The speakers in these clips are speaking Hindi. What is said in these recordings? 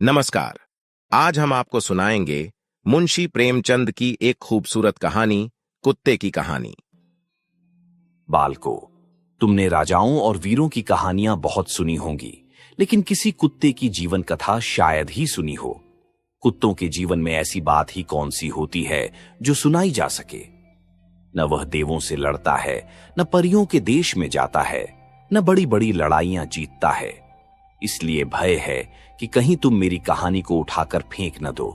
नमस्कार। आज हम आपको सुनाएंगे मुंशी प्रेमचंद की एक खूबसूरत कहानी, कुत्ते की कहानी। बालको, तुमने राजाओं और वीरों की कहानियां बहुत सुनी होंगी, लेकिन किसी कुत्ते की जीवन कथा शायद ही सुनी हो। कुत्तों के जीवन में ऐसी बात ही कौन सी होती है जो सुनाई जा सके। न वह देवों से लड़ता है, न परियों के देश में जाता है, न बड़ी बड़ी लड़ाइयां जीतता है। इसलिए भय है कि कहीं तुम मेरी कहानी को उठाकर फेंक न दो।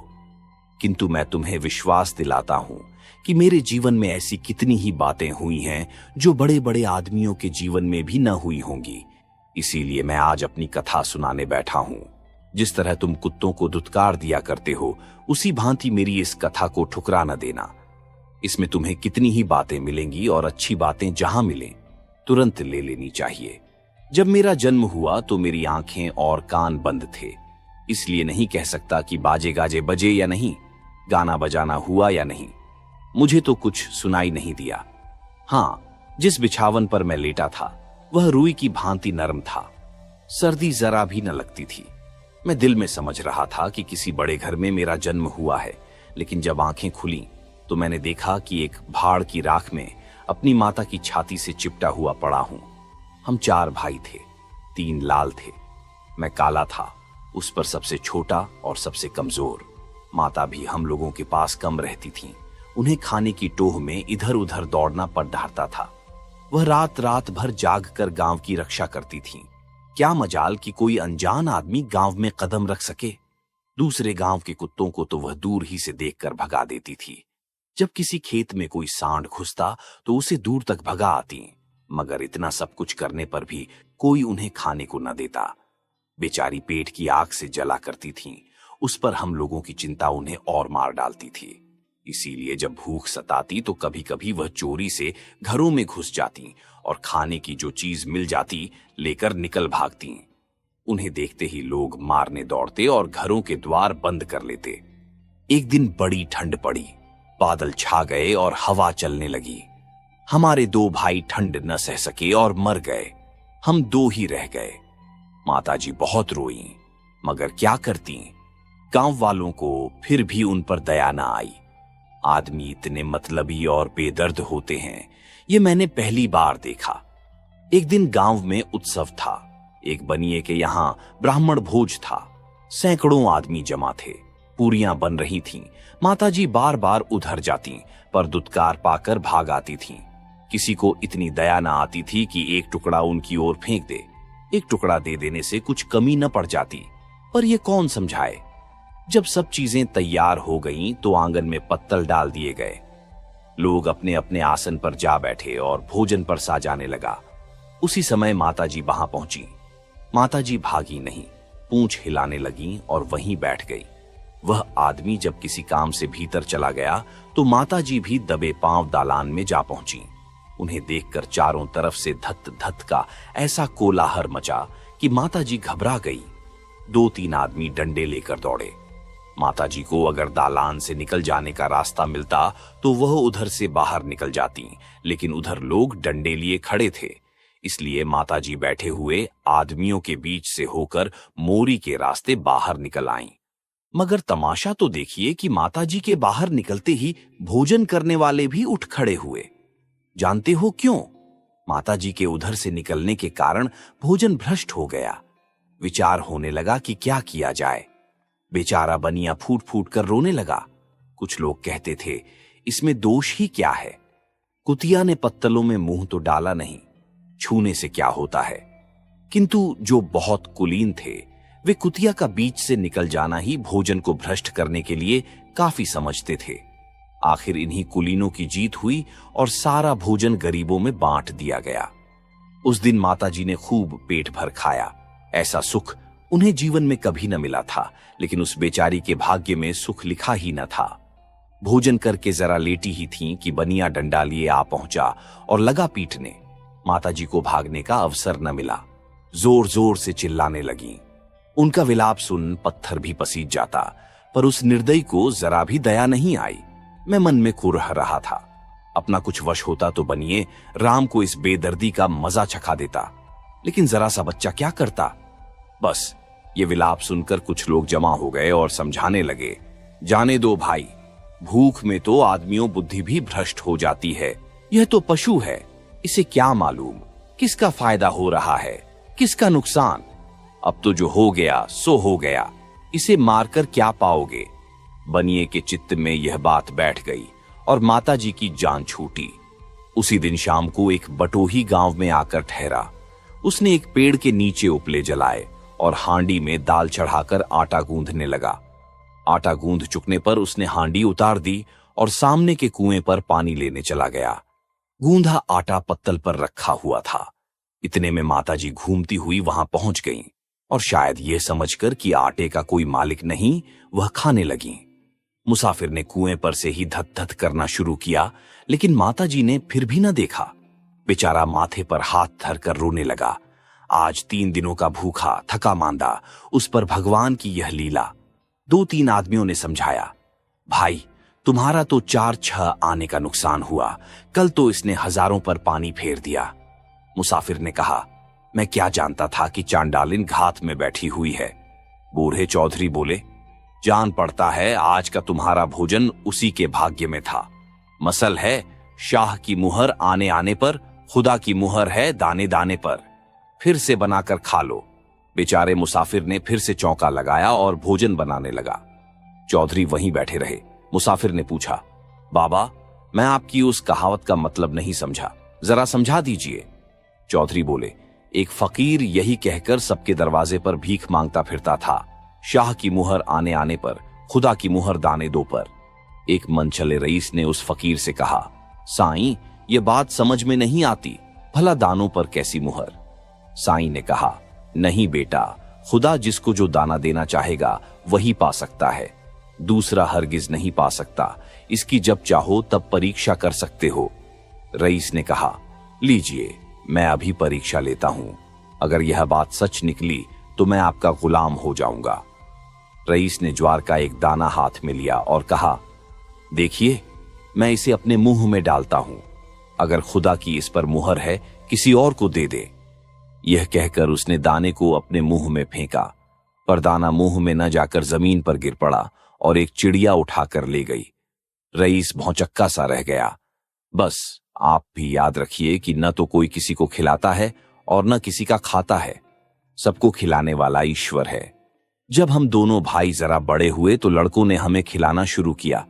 किंतु मैं तुम्हें विश्वास दिलाता हूं कि मेरे जीवन में ऐसी कितनी ही बातें हुई हैं जो बड़े बड़े आदमियों के जीवन में भी न हुई होंगी। इसीलिए मैं आज अपनी कथा सुनाने बैठा हूं। जिस तरह तुम कुत्तों को धुतकार दिया करते हो, उसी भांति मेरी इस कथा को ठुकरा न देना। इसमें तुम्हें कितनी ही बातें मिलेंगी और अच्छी बातें जहां मिलें तुरंत ले लेनी चाहिए। जब मेरा जन्म हुआ तो मेरी आंखें और कान बंद थे, इसलिए नहीं कह सकता कि बाजे गाजे बजे या नहीं, गाना बजाना हुआ या नहीं। मुझे तो कुछ सुनाई नहीं दिया। हाँ, जिस बिछावन पर मैं लेटा था वह रुई की भांति नरम था। सर्दी जरा भी न लगती थी। मैं दिल में समझ रहा था कि किसी बड़े घर में मेरा जन्म हुआ है, लेकिन जब आंखें खुली तो मैंने देखा कि एक भाड़ की राख में अपनी माता की छाती से चिपटा हुआ पड़ा हूं। हम 4 भाई थे, 3 लाल थे। मैं काला था, उस पर सबसे छोटा और सबसे कमजोर। माता भी हम लोगों के पास कम रहती थीं। उन्हें खाने की टोह में इधर उधर दौड़ना पड़ ढारता था। वह रात रात भर जाग कर गांव की रक्षा करती थीं। क्या मजाल कि कोई अनजान आदमी गांव में कदम रख सके। दूसरे गांव के कुत्तों को तो वह दूर ही से देखकर भगा देती थी। जब किसी खेत में कोई सांड घुसता तो उसे दूर तक भगा आती, मगर इतना सब कुछ करने पर भी कोई उन्हें खाने को न देता। बेचारी पेट की आग से जला करती थीं। उस पर हम लोगों की चिंता उन्हें और मार डालती थी। इसीलिए जब भूख सताती तो कभी कभी वह चोरी से घरों में घुस जाती और खाने की जो चीज मिल जाती लेकर निकल भागती। उन्हें देखते ही लोग मारने दौड़ते और घरों के द्वार बंद कर लेते। एक दिन बड़ी ठंड पड़ी, बादल छा गए और हवा चलने लगी। हमारे 2 भाई ठंड न सह सके और मर गए। हम 2 ही रह गए। माताजी बहुत रोईं, मगर क्या करती। गांव वालों को फिर भी उन पर दया न आई। आदमी इतने मतलबी और बेदर्द होते हैं, ये मैंने पहली बार देखा। एक दिन गांव में उत्सव था। एक बनिए के यहां ब्राह्मण भोज था। सैकड़ों आदमी जमा थे। पूरियां बन रही थीं। माताजी बार बार उधर जाती, पर दुत्कार पाकर भाग आती थीं। किसी को इतनी दया न आती थी कि एक टुकड़ा उनकी ओर फेंक दे। एक टुकड़ा दे देने से कुछ कमी न पड़ जाती, पर यह कौन समझाए। जब सब चीजें तैयार हो गईं तो आंगन में पत्तल डाल दिए गए। लोग अपने अपने आसन पर जा बैठे और भोजन पर सा जाने लगा। उसी समय माताजी वहां पहुंची। माताजी भागी नहीं, पूंछ हिलाने लगी और वहीं बैठ गई। वह आदमी जब किसी काम से भीतर चला गया तो माताजी भी दबे पांव दालान में जा पहुंची। उन्हें देखकर चारों तरफ से धत धत का ऐसा कोलाहल मचा कि माताजी घबरा गई। 2-3 आदमी डंडे लेकर दौड़े। माताजी को अगर दालान से निकल जाने का रास्ता मिलता तो वह उधर से बाहर निकल जाती, लेकिन उधर लोग डंडे लिए खड़े थे। इसलिए माताजी बैठे हुए आदमियों के बीच से होकर मोरी के रास्ते बाहर निकल आईं। मगर तमाशा तो देखिए कि माताजी के बाहर निकलते ही भोजन करने वाले भी उठ खड़े हुए। जानते हो क्यों? माताजी के उधर से निकलने के कारण भोजन भ्रष्ट हो गया। विचार होने लगा कि क्या किया जाए। बेचारा बनिया फूट फूट कर रोने लगा। कुछ लोग कहते थे, इसमें दोष ही क्या है? कुतिया ने पत्तलों में मुंह तो डाला नहीं, छूने से क्या होता है। किंतु जो बहुत कुलीन थे वे कुतिया का बीच से निकल जाना ही भोजन को भ्रष्ट करने के लिए काफी समझते थे। आखिर इन्हीं कुलीनों की जीत हुई और सारा भोजन गरीबों में बांट दिया गया। उस दिन माताजी ने खूब पेट भर खाया। ऐसा सुख उन्हें जीवन में कभी न मिला था, लेकिन उस बेचारी के भाग्य में सुख लिखा ही न था। भोजन करके जरा लेटी ही थीं कि बनिया डंडा लिए आ पहुंचा और लगा पीटने। माताजी को भागने का अवसर न मिला। जोर जोर से चिल्लाने लगीं। उनका विलाप सुन पत्थर भी पसीज जाता, पर उस निर्दयी को जरा भी दया नहीं आई। मैं मन में कुरह रहा था। अपना कुछ वश होता तो बनिए राम को इस बेदर्दी का मजा चखा देता, लेकिन जरा सा बच्चा क्या करता। बस ये विलाप सुनकर कुछ लोग जमा हो गए और समझाने लगे, जाने दो भाई, भूख में तो आदमियों बुद्धि भी भ्रष्ट हो जाती है। यह तो पशु है, इसे क्या मालूम किसका फायदा हो रहा है, किसका नुकसान। अब तो जो हो गया सो हो गया, इसे मारकर क्या पाओगे। बनिए के चित्त में यह बात बैठ गई और माताजी की जान छूटी। उसी दिन शाम को एक बटोही गांव में आकर ठहरा। उसने एक पेड़ के नीचे उपले जलाए और हांडी में दाल चढ़ाकर आटा गूंधने लगा। आटा गूंध चुकने पर उसने हांडी उतार दी और सामने के कुएं पर पानी लेने चला गया। गूंधा आटा पत्तल पर रखा हुआ था। इतने में माताजी घूमती हुई वहां पहुंच गईं और शायद ये समझकर कि आटे का कोई मालिक नहीं, वह खाने लगीं। मुसाफिर ने कुएं पर से ही धत-धत करना शुरू किया, लेकिन माताजी ने फिर भी न देखा। बेचारा माथे पर हाथ धरकर रोने लगा। आज 3 दिनों का भूखा थका मांदा, उस पर भगवान की यह लीला। 2-3 आदमियों ने समझाया, भाई तुम्हारा तो 4-6 आने का नुकसान हुआ, कल तो इसने हजारों पर पानी फेर दिया। मुसाफिर ने कहा, मैं क्या जानता था कि चांडालिन घात में बैठी हुई है। बूढ़े चौधरी बोले, जान पड़ता है आज का तुम्हारा भोजन उसी के भाग्य में था। मसल है, शाह की मुहर आने आने पर, खुदा की मुहर है दाने दाने पर। फिर से बनाकर खा लो। बेचारे मुसाफिर ने फिर से चौका लगाया और भोजन बनाने लगा। चौधरी वहीं बैठे रहे। मुसाफिर ने पूछा, बाबा मैं आपकी उस कहावत का मतलब नहीं समझा, जरा समझा दीजिए। चौधरी बोले, एक फकीर यही कहकर सबके दरवाजे पर भीख मांगता फिरता था, शाह की मुहर आने आने पर, खुदा की मुहर दाने दो पर। एक मनचले रईस ने उस फकीर से कहा, साईं ये बात समझ में नहीं आती, भला दानों पर कैसी मुहर। साईं ने कहा, नहीं बेटा, खुदा जिसको जो दाना देना चाहेगा वही पा सकता है, दूसरा हरगिज नहीं पा सकता। इसकी जब चाहो तब परीक्षा कर सकते हो। रईस ने कहा, लीजिए मैं अभी परीक्षा लेता हूं, अगर यह बात सच निकली तो मैं आपका गुलाम हो जाऊंगा। रईस ने ज्वार का एक दाना हाथ में लिया और कहा, देखिए मैं इसे अपने मुंह में डालता हूं, अगर खुदा की इस पर मुहर है किसी और को दे दे। यह कहकर उसने दाने को अपने मुंह में फेंका, पर दाना मुंह में न जाकर जमीन पर गिर पड़ा और एक चिड़िया उठाकर ले गई। रईस भौचक्का सा रह गया। बस आप भी याद रखिए कि न तो कोई किसी को खिलाता है और न किसी का खाता है, सबको खिलाने वाला ईश्वर है। जब हम दोनों भाई जरा बड़े हुए तो लड़कों ने हमें खिलाना शुरू किया।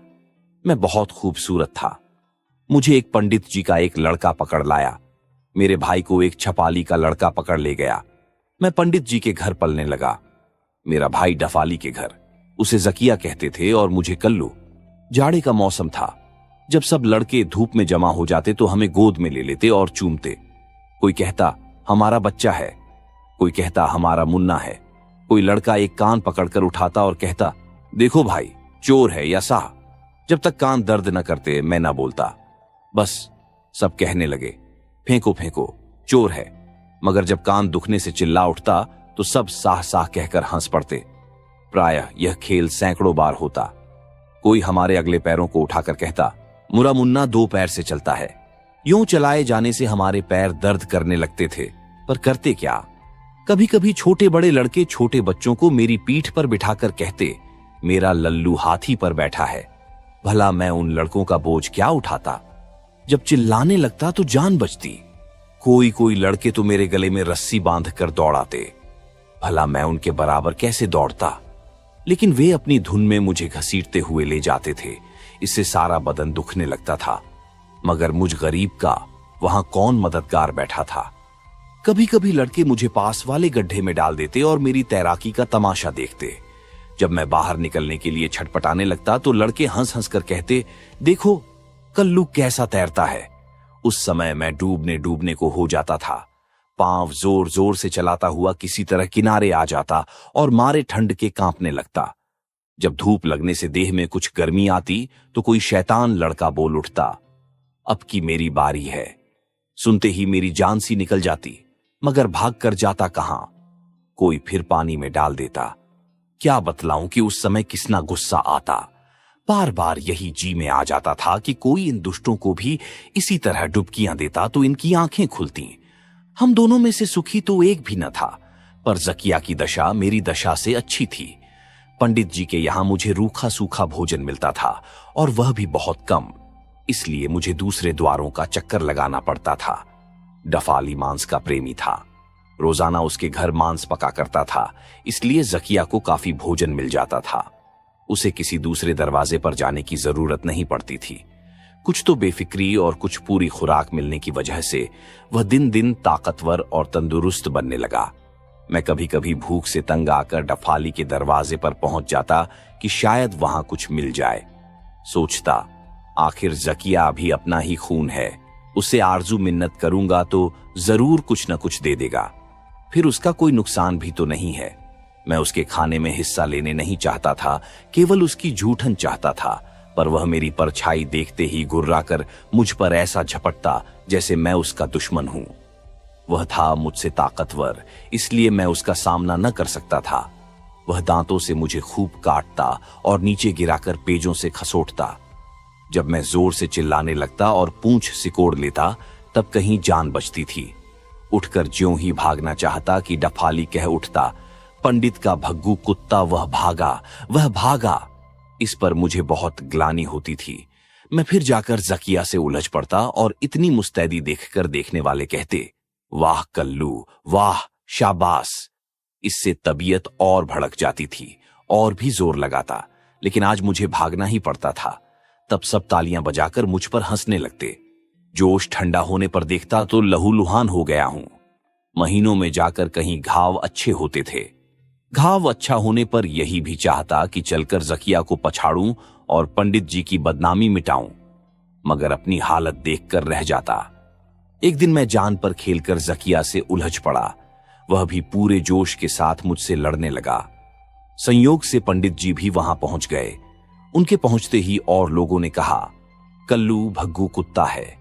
मैं बहुत खूबसूरत था। मुझे एक पंडित जी का एक लड़का पकड़ लाया। मेरे भाई को एक छपाली का लड़का पकड़ ले गया। मैं पंडित जी के घर पलने लगा। मेरा भाई डफाली के घर, उसे जकिया कहते थे, और मुझे कल्लू। जाड़े का मौसम था। जब सब लड़के धूप में जमा हो जाते तो हमें गोद में ले लेते और चूमते। कोई कहता हमारा बच्चा है, कोई कहता हमारा मुन्ना है। कोई लड़का एक कान पकड़कर उठाता और कहता, देखो भाई चोर है या साह। जब तक कान दर्द न करते मैं न बोलता। बस सब कहने लगे, फेंको फेंको, चोर है। मगर जब कान दुखने से चिल्ला उठता तो सब साह साह कहकर हंस पड़ते। प्रायः यह खेल सैकड़ों बार होता। कोई हमारे अगले पैरों को उठाकर कहता, मुरा मुन्ना 2 पैर से चलता है। यूं चलाए जाने से हमारे पैर दर्द करने लगते थे, पर करते क्या। कभी कभी छोटे बड़े लड़के छोटे बच्चों को मेरी पीठ पर बिठाकर कहते, मेरा लल्लू हाथी पर बैठा है। भला मैं उन लड़कों का बोझ क्या उठाता। जब चिल्लाने लगता तो जान बचती। कोई कोई लड़के तो मेरे गले में रस्सी बांधकर दौड़ाते। भला मैं उनके बराबर कैसे दौड़ता। लेकिन वे अपनी धुन में मुझे घसीटते हुए ले जाते थे। इससे सारा बदन दुखने लगता था। मगर मुझ गरीब का वहां कौन मददगार बैठा था। कभी कभी लड़के मुझे पास वाले गड्ढे में डाल देते और मेरी तैराकी का तमाशा देखते। जब मैं बाहर निकलने के लिए छटपटाने लगता तो लड़के हंस हंस कर कहते, देखो कल्लू कैसा तैरता है। उस समय मैं डूबने डूबने को हो जाता था। पांव जोर जोर से चलाता हुआ किसी तरह किनारे आ जाता और मारे ठंड के कांपने लगता। जब धूप लगने से देह में कुछ गर्मी आती तो कोई शैतान लड़का बोल उठता, अब की मेरी बारी है। सुनते ही मेरी जान सी निकल जाती, मगर भाग कर जाता कहां। कोई फिर पानी में डाल देता। क्या बतलाऊं कि उस समय किसना गुस्सा आता। बार बार यही जी में आ जाता था कि कोई इन दुष्टों को भी इसी तरह डुबकियां देता तो इनकी आंखें खुलती। हम दोनों में से सुखी तो एक भी न था। पर जकिया की दशा मेरी दशा से अच्छी थी। पंडित जी के यहां मुझे रूखा सूखा भोजन मिलता था और वह भी बहुत कम, इसलिए मुझे दूसरे द्वारों का चक्कर लगाना पड़ता था। डफाली मांस का प्रेमी था, रोजाना उसके घर मांस पका करता था, इसलिए जकिया को काफी भोजन मिल जाता था। उसे किसी दूसरे दरवाजे पर जाने की जरूरत नहीं पड़ती थी। कुछ तो बेफिक्री और कुछ पूरी खुराक मिलने की वजह से वह दिन दिन ताकतवर और तंदुरुस्त बनने लगा। मैं कभी कभी भूख से तंग आकर डफाली के दरवाजे पर पहुंच जाता कि शायद वहां कुछ मिल जाए। सोचता, आखिर जकिया भी अपना ही खून है, उसे आरजू मिन्नत करूंगा तो जरूर कुछ न कुछ दे देगा, फिर उसका कोई नुकसान भी तो नहीं है। मैं उसके खाने में हिस्सा लेने नहीं चाहता था, केवल उसकी जूठन चाहता था, पर वह मेरी परछाई देखते ही गुर्रा कर मुझ पर ऐसा झपटता जैसे मैं उसका दुश्मन हूं। वह था मुझसे ताकतवर, इसलिए मैं उसका सामना न कर सकता था। वह दांतों से मुझे खूब काटता और नीचे गिराकर पेजों से खसोटता। जब मैं जोर से चिल्लाने लगता और पूंछ सिकोड़ लेता, तब कहीं जान बचती थी। उठकर ज्यों ही भागना चाहता कि डफाली कह उठता, पंडित का भग्गू कुत्ता, वह भागा, वह भागा। इस पर मुझे बहुत ग्लानि होती थी। मैं फिर जाकर जकिया से उलझ पड़ता और इतनी मुस्तैदी देखकर देखने वाले कहते, वाह कल्लू, वाह, शाबाश। इससे तबीयत और भड़क जाती थी और भी जोर लगाता, लेकिन आज मुझे भागना ही पड़ता था। तब सब तालियां बजाकर मुझ पर हंसने लगते। जोश ठंडा होने पर देखता तो लहूलुहान हो गया हूं। महीनों में जाकर कहीं घाव अच्छे होते थे। घाव अच्छा होने पर यही भी चाहता कि चलकर जकिया को पछाड़ूं और पंडित जी की बदनामी मिटाऊं, मगर अपनी हालत देखकर रह जाता। एक दिन मैं जान पर खेलकर जकिया से उलझ पड़ा। वह भी पूरे जोश के साथ मुझसे लड़ने लगा। संयोग से पंडित जी भी वहां पहुंच गए। उनके पहुंचते ही और लोगों ने कहा, कल्लू भग्गू कुत्ता है,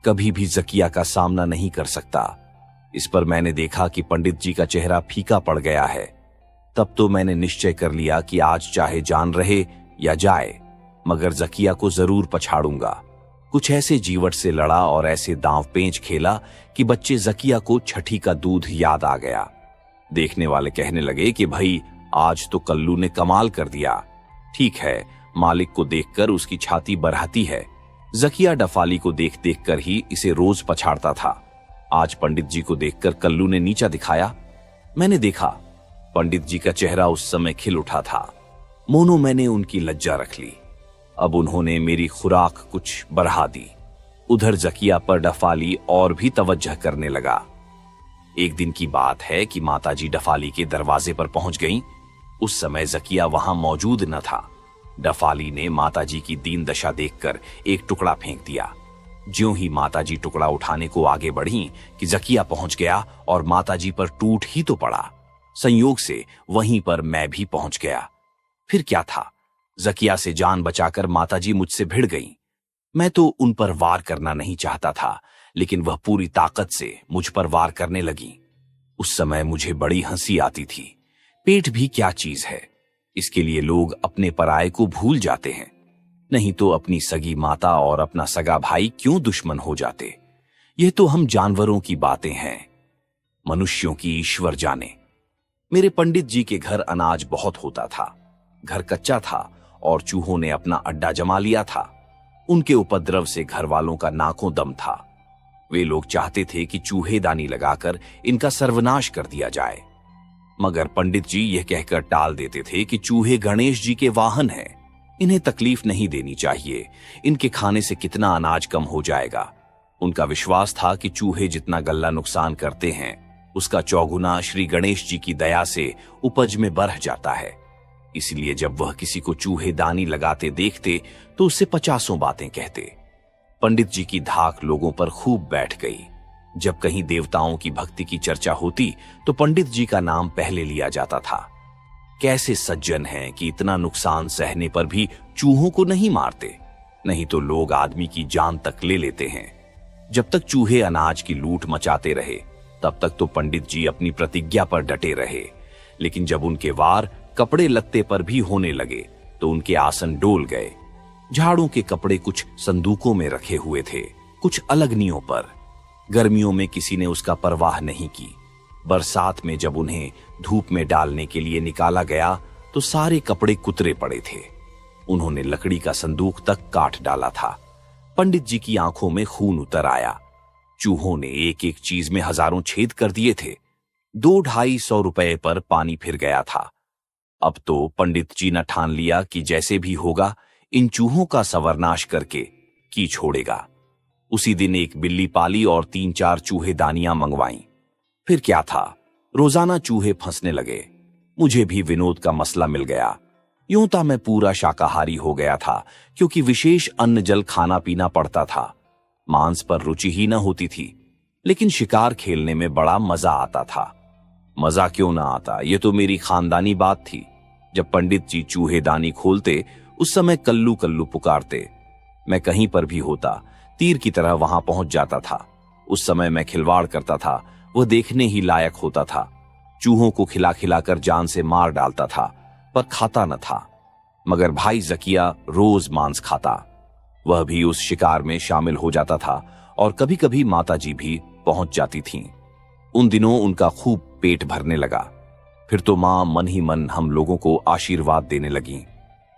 कभी भी जकिया का सामना नहीं कर सकता। इस पर मैंने देखा कि पंडित जी का चेहरा फीका पड़ गया है। तब तो मैंने निश्चय कर लिया कि आज चाहे जान रहे या जाए, मगर जकिया को जरूर पछाड़ूंगा। कुछ ऐसे जीवट से लड़ा और ऐसे दांव पेंच खेला कि बच्चे जकिया को छठी का दूध याद आ गया। देखने वाले कहने लगे कि भाई, आज तो कल्लू ने कमाल कर दिया। ठीक है, मालिक को देखकर उसकी छाती बरहती है। जकिया डफाली को देख देख कर ही इसे रोज पछाड़ता था। आज पंडित जी को देखकर कल्लू ने नीचा दिखाया। मैंने देखा, पंडित जी का चेहरा उस समय खिल उठा था। मोनो मैंने उनकी लज्जा रख ली। अब उन्होंने मेरी खुराक कुछ बढ़ा दी। उधर जकिया पर डफाली और भी तवज्जह करने लगा। एक दिन की बात है कि माताजी डफाली के दरवाजे पर पहुंच गईं। उस समय जकिया वहां मौजूद न था। डफाली ने माताजी की दीन दशा देखकर एक टुकड़ा फेंक दिया। ज्यों ही माताजी टुकड़ा उठाने को आगे बढ़ी कि जकिया पहुंच गया और माताजी पर टूट ही तो पड़ा। संयोग से वहीं पर मैं भी पहुंच गया। फिर क्या था, जकिया से जान बचाकर माताजी मुझसे भिड़ गईं। मैं तो उन पर वार करना नहीं चाहता था, लेकिन वह पूरी ताकत से मुझ पर वार करने लगी। उस समय मुझे बड़ी हंसी आती थी। पेट भी क्या चीज है, इसके लिए लोग अपने पराये को भूल जाते हैं। नहीं तो अपनी सगी माता और अपना सगा भाई क्यों दुश्मन हो जाते। यह तो हम जानवरों की बातें हैं, मनुष्यों की ईश्वर जाने। मेरे पंडित जी के घर अनाज बहुत होता था। घर कच्चा था और चूहों ने अपना अड्डा जमा लिया था। उनके उपद्रव से घर वालों का नाकों दम था। वे लोग चाहते थे कि चूहेदानी लगाकर इनका सर्वनाश कर दिया जाए, मगर पंडित जी यह कहकर टाल देते थे कि चूहे गणेश जी के वाहन हैं, इन्हें तकलीफ नहीं देनी चाहिए, इनके खाने से कितना अनाज कम हो जाएगा। उनका विश्वास था कि चूहे जितना गल्ला नुकसान करते हैं, उसका चौगुना श्री गणेश जी की दया से उपज में बढ़ जाता है। इसलिए जब वह किसी को चूहेदानी लगाते देखते तो उससे 50 बातें कहते। पंडित जी की धाक लोगों पर खूब बैठ गई। जब कहीं देवताओं की भक्ति की चर्चा होती तो पंडित जी का नाम पहले लिया जाता था। कैसे सज्जन हैं कि इतना नुकसान सहने पर भी चूहों को नहीं मारते, नहीं तो लोग आदमी की जान तक ले लेते हैं। जब तक चूहे अनाज की लूट मचाते रहे, तब तक तो पंडित जी अपनी प्रतिज्ञा पर डटे रहे, लेकिन जब उनके वार कपड़े लत्ते पर भी होने लगे तो उनके आसन डोल गए। झाड़ों के कपड़े कुछ संदूकों में रखे हुए थे, कुछ अलगनियों पर। गर्मियों में किसी ने उसका परवाह नहीं की। बरसात में जब उन्हें धूप में डालने के लिए निकाला गया तो सारे कपड़े कुतरे पड़े थे। उन्होंने लकड़ी का संदूक तक काट डाला था। पंडित जी की आंखों में खून उतर आया। चूहों ने एक एक चीज में हजारों छेद कर दिए थे। 200-250 रुपए पर पानी फिर गया था। अब तो पंडित जी ने ठान लिया कि जैसे भी होगा इन चूहों का सवर्नाश करके की छोड़ेगा। उसी दिन एक बिल्ली पाली और 3-4 चूहेदानियां मंगवाईं। फिर क्या था, रोजाना चूहे फंसने लगे। मुझे भी विनोद का मसला मिल गया। यूं तो मैं पूरा शाकाहारी हो गया था, क्योंकि विशेष अन्न जल खाना पीना पड़ता था। मांस पर रुचि ही न होती थी, लेकिन शिकार खेलने में बड़ा मजा आता था। मजा क्यों ना आता, ये तो मेरी खानदानी बात थी। जब पंडित जी चूहेदानी खोलते उस समय कल्लू कल्लू पुकारते। मैं कहीं पर भी होता तीर की तरह वहां पहुंच जाता था। उस समय मैं खिलवाड़ करता था, वह देखने ही लायक होता था। चूहों को खिला खिलाकर जान से मार डालता था, पर खाता न था। मगर भाई जकिया रोज मांस खाता। वह भी उस शिकार में शामिल हो जाता था और कभी कभी माताजी भी पहुंच जाती थीं। उन दिनों उनका खूब पेट भरने लगा। फिर तो मां मन ही मन हम लोगों को आशीर्वाद देने लगी।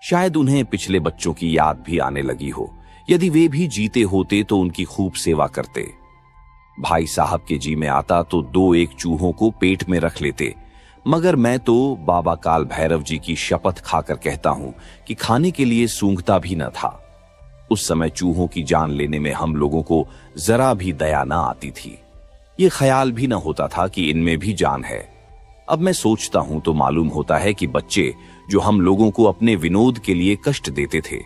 शायद उन्हें पिछले बच्चों की याद भी आने लगी हो। यदि वे भी जीते होते तो उनकी खूब सेवा करते। भाई साहब के जी में आता तो 2-1 चूहों को पेट में रख लेते, मगर मैं तो बाबा काल भैरव जी की शपथ खाकर कहता हूं कि खाने के लिए सूंघता भी न था। उस समय चूहों की जान लेने में हम लोगों को जरा भी दया न आती थी। ये ख्याल भी न होता था कि इनमें भी जान है। अब मैं सोचता हूं तो मालूम होता है कि बच्चे जो हम लोगों को अपने विनोद के लिए कष्ट देते थे,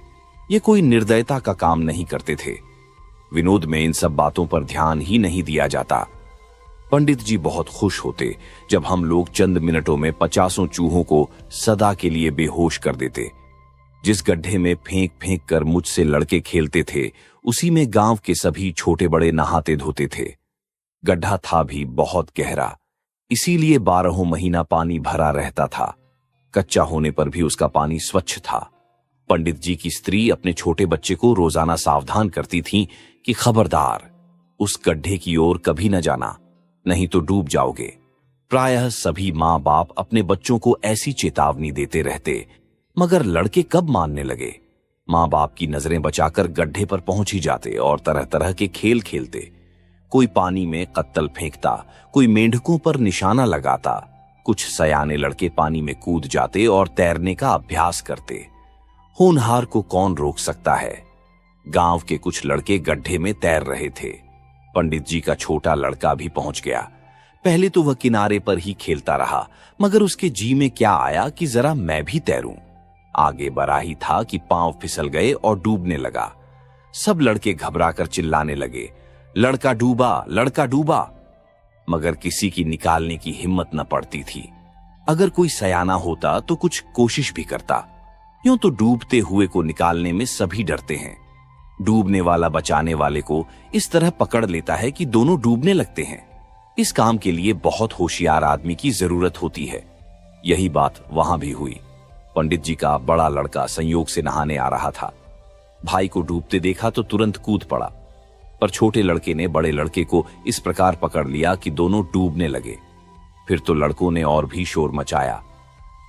ये कोई निर्दयता का काम नहीं करते थे। विनोद में इन सब बातों पर ध्यान ही नहीं दिया जाता। पंडित जी बहुत खुश होते जब हम लोग चंद मिनटों में 50 चूहों को सदा के लिए बेहोश कर देते। जिस गड्ढे में फेंक फेंक कर मुझसे लड़के खेलते थे, उसी में गांव के सभी छोटे बड़े नहाते धोते थे। गड्ढा था भी बहुत गहरा, इसीलिए 12 महीना पानी भरा रहता था। कच्चा होने पर भी उसका पानी स्वच्छ था। पंडित जी की स्त्री अपने छोटे बच्चे को रोजाना सावधान करती थी कि खबरदार, उस गड्ढे की ओर कभी न जाना, नहीं तो डूब जाओगे। प्रायः सभी माँ बाप अपने बच्चों को ऐसी चेतावनी देते रहते, मगर लड़के कब मानने लगे। माँ बाप की नजरें बचाकर गड्ढे पर पहुंच ही जाते और तरह तरह के खेल खेलते। कोई पानी में कत्तल फेंकता, कोई मेंढकों पर निशाना लगाता, कुछ सयाने लड़के पानी में कूद जाते और तैरने का अभ्यास करते। होनहार को कौन रोक सकता है। गांव के कुछ लड़के गड्ढे में तैर रहे थे। पंडित जी का छोटा लड़का भी पहुंच गया। पहले तो वह किनारे पर ही खेलता रहा, मगर उसके जी में क्या आया कि जरा मैं भी तैरूं। आगे बढ़ा ही था कि पांव फिसल गए और डूबने लगा। सब लड़के घबराकर चिल्लाने लगे, लड़का डूबा, लड़का डूबा। मगर किसी की निकालने की हिम्मत न पड़ती थी। अगर कोई सयाना होता तो कुछ कोशिश भी करता। यूं तो डूबते हुए को निकालने में सभी डरते हैं। डूबने वाला बचाने वाले को इस तरह पकड़ लेता है कि दोनों डूबने लगते हैं। इस काम के लिए बहुत होशियार आदमी की जरूरत होती है। यही बात वहां भी हुई। पंडित जी का बड़ा लड़का संयोग से नहाने आ रहा था। भाई को डूबते देखा तो तुरंत कूद पड़ा, पर छोटे लड़के ने बड़े लड़के को इस प्रकार पकड़ लिया कि दोनों डूबने लगे। फिर तो लड़कों ने और भी शोर मचाया।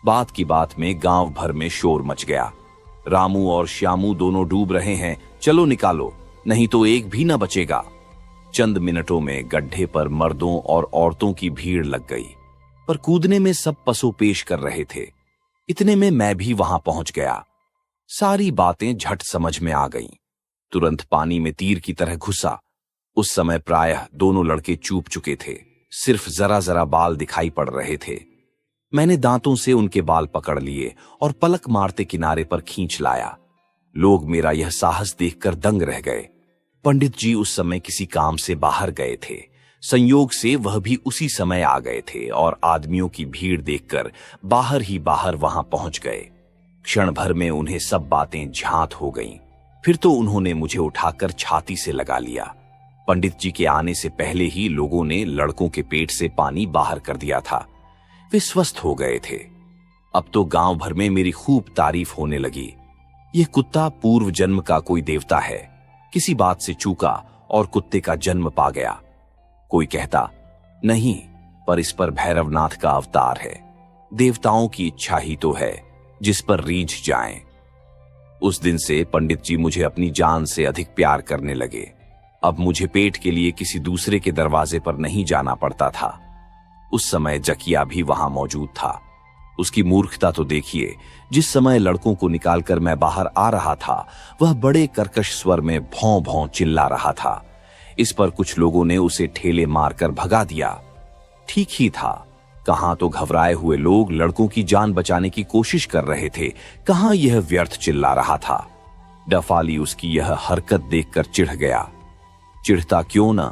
बात की बात में गांव भर में शोर मच गया। रामू और श्यामू दोनों डूब रहे हैं, चलो निकालो, नहीं तो एक भी न बचेगा। चंद मिनटों में गड्ढे पर मर्दों और औरतों की भीड़ लग गई, पर कूदने में सब पसोपेश कर रहे थे। इतने में मैं भी वहां पहुंच गया। सारी बातें झट समझ में आ गईं। तुरंत पानी में तीर की तरह घुसा। उस समय प्रायः दोनों लड़के चूक चुके थे, सिर्फ जरा जरा बाल दिखाई पड़ रहे थे। मैंने दांतों से उनके बाल पकड़ लिए और पलक मारते किनारे पर खींच लाया। लोग मेरा यह साहस देखकर दंग रह गए। पंडित जी उस समय किसी काम से बाहर गए थे। संयोग से वह भी उसी समय आ गए थे और आदमियों की भीड़ देखकर बाहर ही बाहर वहां पहुंच गए। क्षण भर में उन्हें सब बातें झांत हो गईं। फिर तो उन्होंने मुझे उठाकर छाती से लगा लिया। पंडित जी के आने से पहले ही लोगों ने लड़कों के पेट से पानी बाहर कर दिया था। वे स्वस्थ हो गए थे। अब तो गांव भर में मेरी खूब तारीफ होने लगी। यह कुत्ता पूर्व जन्म का कोई देवता है, किसी बात से चूका और कुत्ते का जन्म पा गया। कोई कहता नहीं, पर इस पर भैरवनाथ का अवतार है। देवताओं की इच्छा ही तो है जिस पर रीझ जाएं। उस दिन से पंडित जी मुझे अपनी जान से अधिक प्यार करने लगे। अब मुझे पेट के लिए किसी दूसरे के दरवाजे पर नहीं जाना पड़ता था। उस समय जकिया भी वहां मौजूद था। उसकी मूर्खता तो देखिए, जिस समय लड़कों को निकालकर मैं बाहर आ रहा था, वह बड़े कर्कश स्वर में भौं भौं चिल्ला रहा था। इस पर कुछ लोगों ने उसे ठेले मारकर भगा दिया। ठीक ही था, कहां तो घबराए हुए लोग लड़कों की जान बचाने की कोशिश कर रहे थे, कहां यह व्यर्थ चिल्ला रहा था। डफाली उसकी यह हरकत देखकर चिढ़ गया। चिढ़ता क्यों न,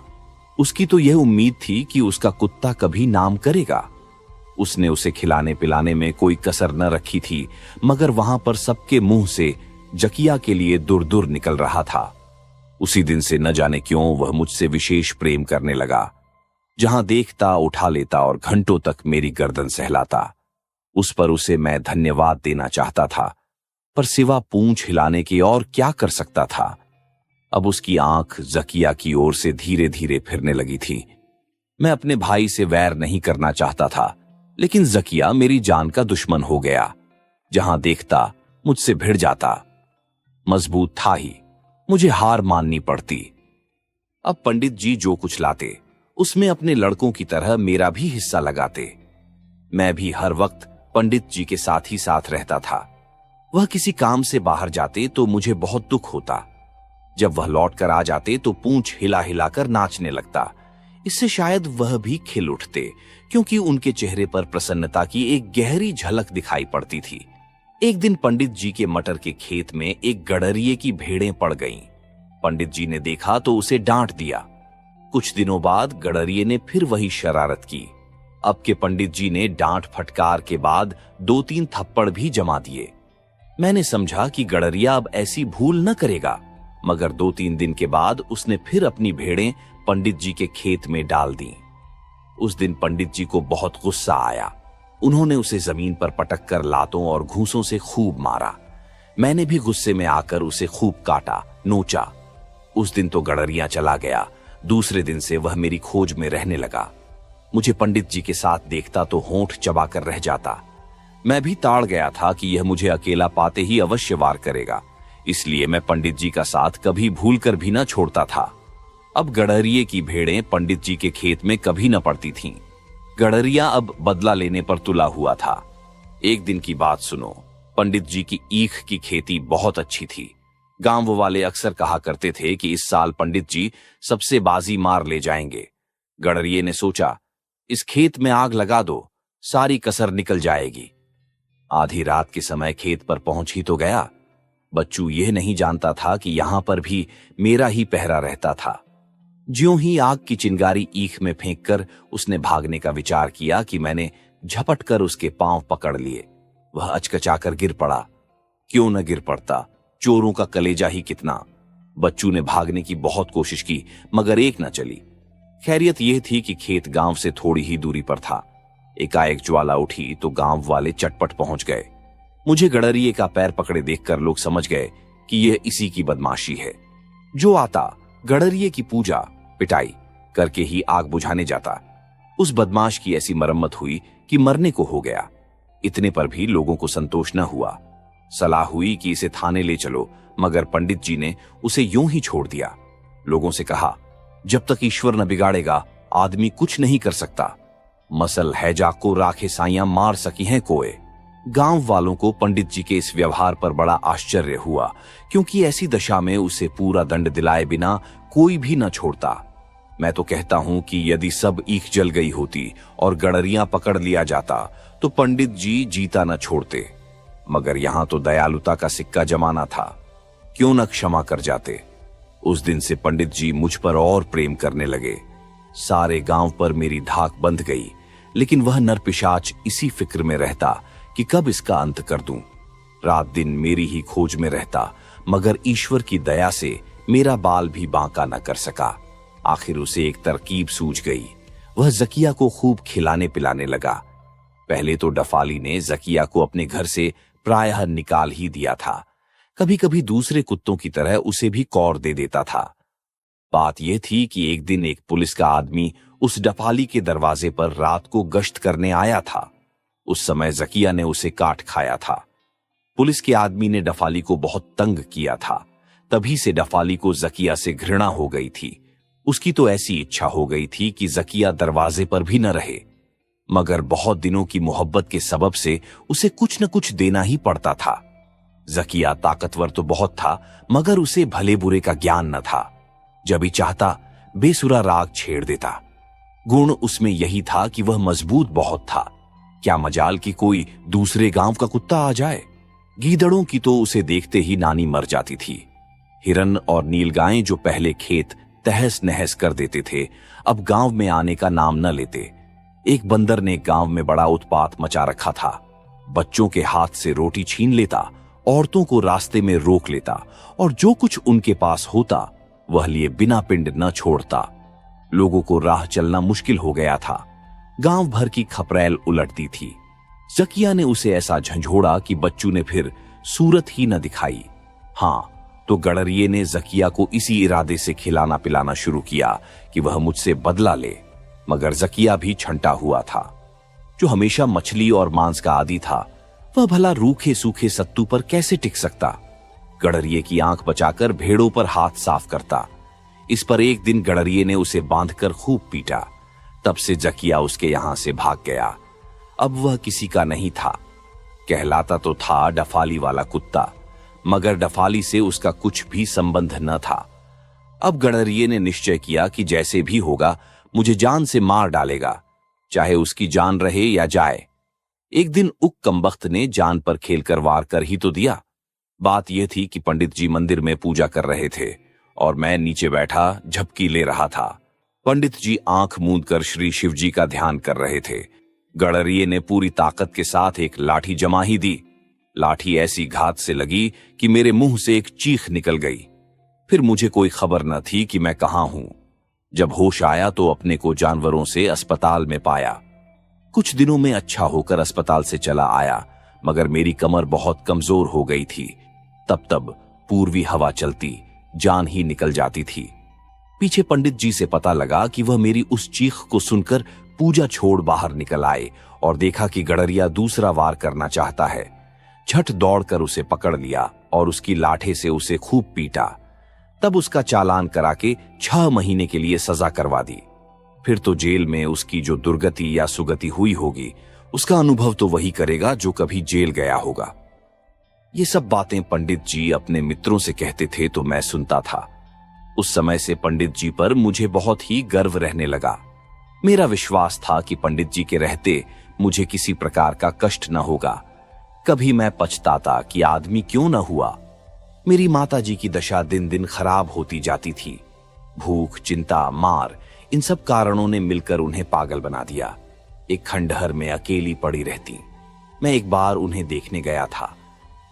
उसकी तो यह उम्मीद थी कि उसका कुत्ता कभी नाम करेगा। उसने उसे खिलाने पिलाने में कोई कसर न रखी थी, मगर वहां पर सबके मुंह से जकिया के लिए दुर दुर निकल रहा था। उसी दिन से न जाने क्यों वह मुझसे विशेष प्रेम करने लगा। जहां देखता उठा लेता और घंटों तक मेरी गर्दन सहलाता। उस पर उसे मैं धन्यवाद देना चाहता था, पर सिवा पूंछ हिलाने के और क्या कर सकता था। अब उसकी आंख जकिया की ओर से धीरे धीरे फिरने लगी थी। मैं अपने भाई से वैर नहीं करना चाहता था, लेकिन जकिया मेरी जान का दुश्मन हो गया। जहां देखता मुझसे भिड़ जाता। मजबूत था ही, मुझे हार माननी पड़ती। अब पंडित जी जो कुछ लाते उसमें अपने लड़कों की तरह मेरा भी हिस्सा लगाते। मैं भी हर वक्त पंडित जी के साथ ही साथ रहता था। वह किसी काम से बाहर जाते तो मुझे बहुत दुख होता। जब वह लौट कर आ जाते तो पूंछ हिला हिलाकर नाचने लगता। इससे शायद वह भी खिल उठते, क्योंकि उनके चेहरे पर प्रसन्नता की एक गहरी झलक दिखाई पड़ती थी। एक दिन पंडित जी के मटर के खेत में एक गडरिये की भेड़ें पड़ गईं। पंडित जी ने देखा तो उसे डांट दिया। कुछ दिनों बाद गडरिये ने फिर वही शरारत की। अब के पंडित जी ने डांट फटकार के बाद 2-3 थप्पड़ भी जमा दिए। मैंने समझा कि गडरिया अब ऐसी भूल न करेगा, मगर 2-3 दिन के बाद उसने फिर अपनी भेड़ें पंडित जी के खेत में डाल दी। उस दिन पंडित जी को बहुत गुस्सा आया। उन्होंने उसे जमीन पर पटक कर लातों और घूंसों से खूब मारा। मैंने भी गुस्से में आकर उसे खूब काटा, नोचा। उस दिन तो गडरिया चला गया। दूसरे दिन से वह मेरी खोज में रहने लगा। मुझे पंडित जी के साथ देखता तो होंठ चबाकर रह जाता। मैं भी ताड़ गया था कि यह मुझे अकेला पाते ही अवश्य वार करेगा, इसलिए मैं पंडित जी का साथ कभी भूल कर भी न छोड़ता था। अब गडरिये की भेड़ें पंडित जी के खेत में कभी न पड़ती थीं। गडरिया अब बदला लेने पर तुला हुआ था। एक दिन की बात सुनो। पंडित जी की ईख की खेती बहुत अच्छी थी। गांव वाले अक्सर कहा करते थे कि इस साल पंडित जी सबसे बाजी मार ले जाएंगे। गडरिये ने सोचा, इस खेत में आग लगा दो, सारी कसर निकल जाएगी। आधी रात के समय खेत पर पहुंच ही तो गया। बच्चू यह नहीं जानता था कि यहां पर भी मेरा ही पहरा रहता था। ज्यों ही आग की चिंगारी ईख में फेंककर उसने भागने का विचार किया कि मैंने झपट कर उसके पांव पकड़ लिए। वह अचकचाकर गिर पड़ा। क्यों न गिर पड़ता, चोरों का कलेजा ही कितना। बच्चू ने भागने की बहुत कोशिश की, मगर एक न चली। खैरियत यह थी कि खेत गांव से थोड़ी ही दूरी पर था। एकाएक ज्वाला उठी तो गांव वाले चटपट पहुंच गए। मुझे गडरिये का पैर पकड़े देखकर लोग समझ गए कि यह इसी की बदमाशी है। जो आता गडरिये की पूजा पिटाई करके ही आग बुझाने जाता। उस बदमाश की ऐसी मरम्मत हुई कि मरने को हो गया। इतने पर भी लोगों को संतोष न हुआ। सलाह हुई कि इसे थाने ले चलो, मगर पंडित जी ने उसे यूं ही छोड़ दिया। लोगों से कहा, जब तक ईश्वर न बिगाड़ेगा आदमी कुछ नहीं कर सकता। मसल है जाको राखे साइयां मार सकी हैं कोए। गांव वालों को पंडित जी के इस व्यवहार पर बड़ा आश्चर्य हुआ, क्योंकि ऐसी दशा में उसे पूरा दंड दिलाए बिना कोई भी न छोड़ता। मैं तो कहता हूं कि यदि सब ईख जल गई होती और गडरियां पकड़ लिया जाता तो पंडित जी जीता न छोड़ते। मगर यहां तो दयालुता का सिक्का जमाना था, क्यों न क्षमा कर जाते। उस दिन से पंडित जी मुझ पर और प्रेम करने लगे। सारे गांव पर मेरी धाक बंध गई, लेकिन वह नरपिशाच इसी फिक्र में रहता कि कब इसका अंत कर दूं। रात दिन मेरी ही खोज में रहता, मगर ईश्वर की दया से मेरा बाल भी बांका न कर सका। आखिर उसे एक तरकीब सूझ गई। वह जकिया को खूब खिलाने पिलाने लगा। पहले तो डफाली ने जकिया को अपने घर से प्रायः निकाल ही दिया था। कभी कभी दूसरे कुत्तों की तरह उसे भी कौर दे देता था। बात यह थी कि एक दिन एक पुलिस का आदमी उस डफाली के दरवाजे पर रात को गश्त करने आया था। उस समय जकिया ने उसे काट खाया था। पुलिस के आदमी ने डफाली को बहुत तंग किया था। तभी से डफाली को जकिया से घृणा हो गई थी। उसकी तो ऐसी इच्छा हो गई थी कि जकिया दरवाजे पर भी न रहे, मगर बहुत दिनों की मोहब्बत के सबब से उसे कुछ न कुछ देना ही पड़ता था। जकिया ताकतवर तो बहुत था, मगर उसे भले बुरे का ज्ञान न था। जब भी चाहता बेसुरा राग छेड़ देता। गुण उसमें यही था कि वह मजबूत बहुत था। क्या मजाल कि कोई दूसरे गांव का कुत्ता आ जाए। गीदड़ों की तो उसे देखते ही नानी मर जाती थी। हिरन और नीलगायें जो पहले खेत तहस नहस कर देते थे, अब गांव में आने का नाम न लेते। एक बंदर ने गांव में बड़ा उत्पात मचा रखा था। बच्चों के हाथ से रोटी छीन लेता, औरतों को रास्ते में रोक लेता और जो कुछ उनके पास होता वह लिए बिना पिंड न छोड़ता। लोगों को राह चलना मुश्किल हो गया था। गांव भर की खपरेल उलटती थी। जकिया ने उसे ऐसा झंझोड़ा कि बच्चू ने फिर सूरत ही न दिखाई। हां, तो गडरिये ने जकिया को इसी इरादे से खिलाना पिलाना शुरू किया कि वह मुझसे बदला ले, मगर जकिया भी छंटा हुआ था। जो हमेशा मछली और मांस का आदी था, वह भला रूखे सूखे सत्तू पर कैसे टिक सकता। गडरिये की आंख बचाकर भेड़ों पर हाथ साफ करता। इस पर एक दिन गडरिये ने उसे बांधकर खूब पीटा। तब से जकिया उसके यहां से भाग गया। अब वह किसी का नहीं था। कहलाता तो था डफाली वाला कुत्ता, मगर डफाली से उसका कुछ भी संबंध न था। अब गडरिये ने निश्चय किया कि जैसे भी होगा मुझे जान से मार डालेगा, चाहे उसकी जान रहे या जाए। एक दिन उक कमबख्त ने जान पर खेलकर वार कर ही तो दिया। बात यह थी कि पंडित जी मंदिर में पूजा कर रहे थे और मैं नीचे बैठा झपकी ले रहा था। पंडित जी आंख मूंद कर श्री शिव जी का ध्यान कर रहे थे। गडरिये ने पूरी ताकत के साथ एक लाठी जमा ही दी। लाठी ऐसी घात से लगी कि मेरे मुंह से एक चीख निकल गई। फिर मुझे कोई खबर न थी कि मैं कहां हूं। जब होश आया तो अपने को जानवरों से अस्पताल में पाया। कुछ दिनों में अच्छा होकर अस्पताल से चला आया, मगर मेरी कमर बहुत कमजोर हो गई थी। तब तब पूर्वी हवा चलती, जान ही निकल जाती थी। पीछे पंडित जी से पता लगा कि वह मेरी उस चीख को सुनकर पूजा छोड़ बाहर निकल आए और देखा कि गडरिया दूसरा वार करना चाहता है। झट दौड़कर उसे पकड़ लिया और उसकी लाठे से उसे खूब पीटा। तब उसका चालान करा के 6 महीने के लिए सजा करवा दी। फिर तो जेल में उसकी जो दुर्गति या सुगति हुई होगी, उसका अनुभव तो वही करेगा जो कभी जेल गया होगा। ये सब बातें पंडित जी अपने मित्रों से कहते थे तो मैं सुनता था। उस समय से पंडित जी पर मुझे बहुत ही गर्व रहने लगा। मेरा विश्वास था कि पंडित जी के रहते मुझे किसी प्रकार का कष्ट न होगा। कभी मैं पछताता कि आदमी क्यों न हुआ। मेरी माता जी की दशा दिन दिन खराब होती जाती थी। भूख, चिंता, मार, इन सब कारणों ने मिलकर उन्हें पागल बना दिया। एक खंडहर में अकेली पड़ी रहती। मैं एक बार उन्हें देखने गया था।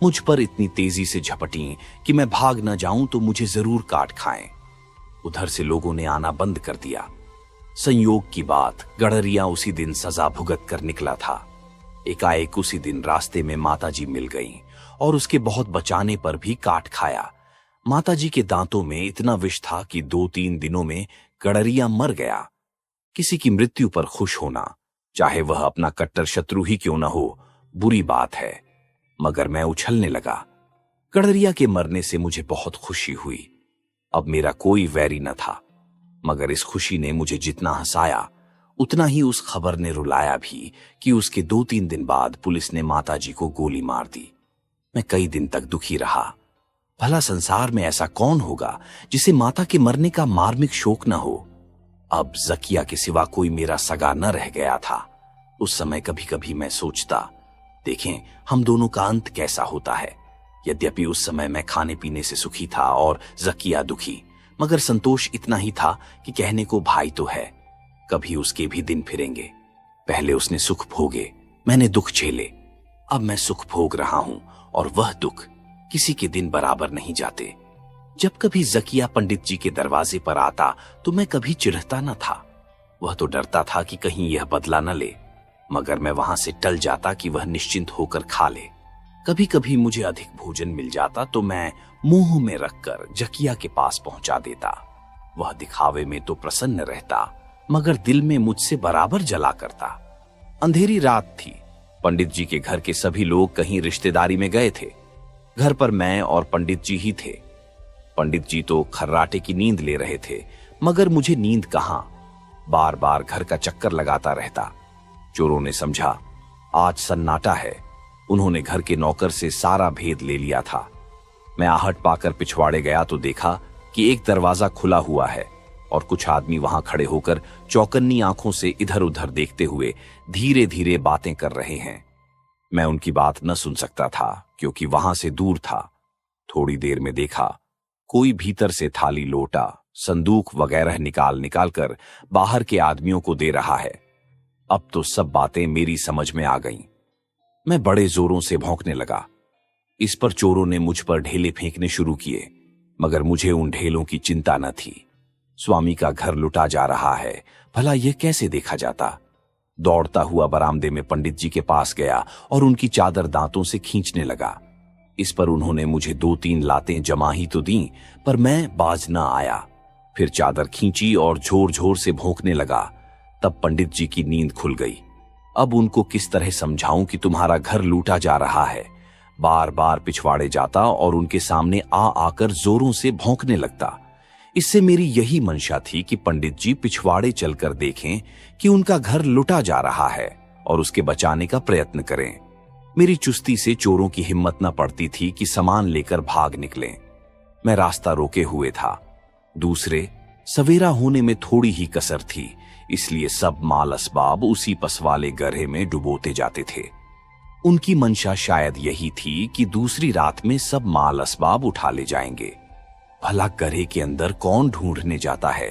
मुझ पर इतनी तेजी से झपटी कि मैं भाग न जाऊं तो मुझे जरूर काट खाएं। उधर से लोगों ने आना बंद कर दिया। संयोग की बात, गडरिया उसी दिन सजा भुगत कर निकला था। एकाएक उसी दिन रास्ते में माताजी मिल गईं और उसके बहुत बचाने पर भी काट खाया। माताजी के दांतों में इतना विष था कि 2-3 दिनों में गडरिया मर गया। किसी की मृत्यु पर खुश होना, चाहे वह अपना कट्टर शत्रु ही क्यों न हो, बुरी बात है, मगर मैं उछलने लगा। गडरिया के मरने से मुझे बहुत खुशी हुई। अब मेरा कोई वैरी न था, मगर इस खुशी ने मुझे जितना हंसाया उतना ही उस खबर ने रुलाया भी कि उसके 2-3 दिन बाद पुलिस ने माताजी को गोली मार दी। मैं कई दिन तक दुखी रहा। भला संसार में ऐसा कौन होगा जिसे माता के मरने का मार्मिक शोक न हो। अब जकिया के सिवा कोई मेरा सगा न रह गया था। उस समय कभी कभी मैं सोचता, देखें हम दोनों का अंत कैसा होता है। यद्यपि उस समय मैं खाने पीने से सुखी था और जकिया दुखी, मगर संतोष इतना ही था कि कहने को भाई तो है, कभी उसके भी दिन फिरेंगे। पहले उसने सुख भोगे, मैंने दुख झेले। अब मैं सुख भोग रहा हूं और वह दुख किसी के दिन बराबर नहीं जाते। जब कभी जकिया पंडित जी के दरवाजे पर आता तो मैं कभी चिढ़ता न था। वह तो डरता था कि कहीं यह बदला न ले, मगर मैं वहां से टल जाता कि वह निश्चिंत होकर खा ले। कभी कभी मुझे अधिक भोजन मिल जाता तो मैं मुंह में रखकर जकिया के पास पहुंचा देता। वह दिखावे में तो प्रसन्न रहता, मगर दिल में मुझसे बराबर जला करता। अंधेरी रात थी। पंडित जी के घर के सभी लोग कहीं रिश्तेदारी में गए थे। घर पर मैं और पंडित जी ही थे। पंडित जी तो खर्राटे की नींद ले रहे थे, मगर मुझे नींद कहां। बार बार घर का चक्कर लगाता रहता। चोरों ने समझा आज सन्नाटा है। उन्होंने घर के नौकर से सारा भेद ले लिया था। मैं आहट पाकर पिछवाड़े गया तो देखा कि एक दरवाजा खुला हुआ है और कुछ आदमी वहां खड़े होकर चौकन्नी आंखों से इधर उधर देखते हुए धीरे धीरे बातें कर रहे हैं। मैं उनकी बात न सुन सकता था क्योंकि वहां से दूर था। थोड़ी देर में देखा कोई भीतर से थाली लोटा संदूक वगैरह निकाल निकाल कर बाहर के आदमियों को दे रहा है। अब तो सब बातें मेरी समझ में आ गईं। मैं बड़े जोरों से भौंकने लगा। इस पर चोरों ने मुझ पर ढेले फेंकने शुरू किए, मगर मुझे उन ढेलों की चिंता न थी। स्वामी का घर लुटा जा रहा है, भला यह कैसे देखा जाता। दौड़ता हुआ बरामदे में पंडित जी के पास गया और उनकी चादर दांतों से खींचने लगा। इस पर उन्होंने मुझे 2-3 लातें जमा ही तो दी, पर मैं बाज न आया। फिर चादर खींची और जोर जोर से भौंकने लगा। तब पंडित जी की नींद खुल गई। अब उनको किस तरह समझाऊं कि तुम्हारा घर लूटा जा रहा है। बार बार पिछवाड़े जाता और उनके सामने आकर जोरों से भौंकने लगता। इससे मेरी यही मंशा थी कि पंडित जी पिछवाड़े चलकर देखें कि उनका घर लुटा जा रहा है और उसके बचाने का प्रयत्न करें। मेरी चुस्ती से चोरों की हिम्मत न पड़ती थी कि सामान लेकर भाग निकलें। मैं रास्ता रोके हुए था। दूसरे, सवेरा होने में थोड़ी ही कसर थी, इसलिए सब माल असबाब उसी पसवाले गड्ढे में डुबोते जाते थे। उनकी मंशा शायद यही थी कि दूसरी रात में सब माल असबाब उठा ले जाएंगे। भला गड्ढे के अंदर कौन ढूंढने जाता है।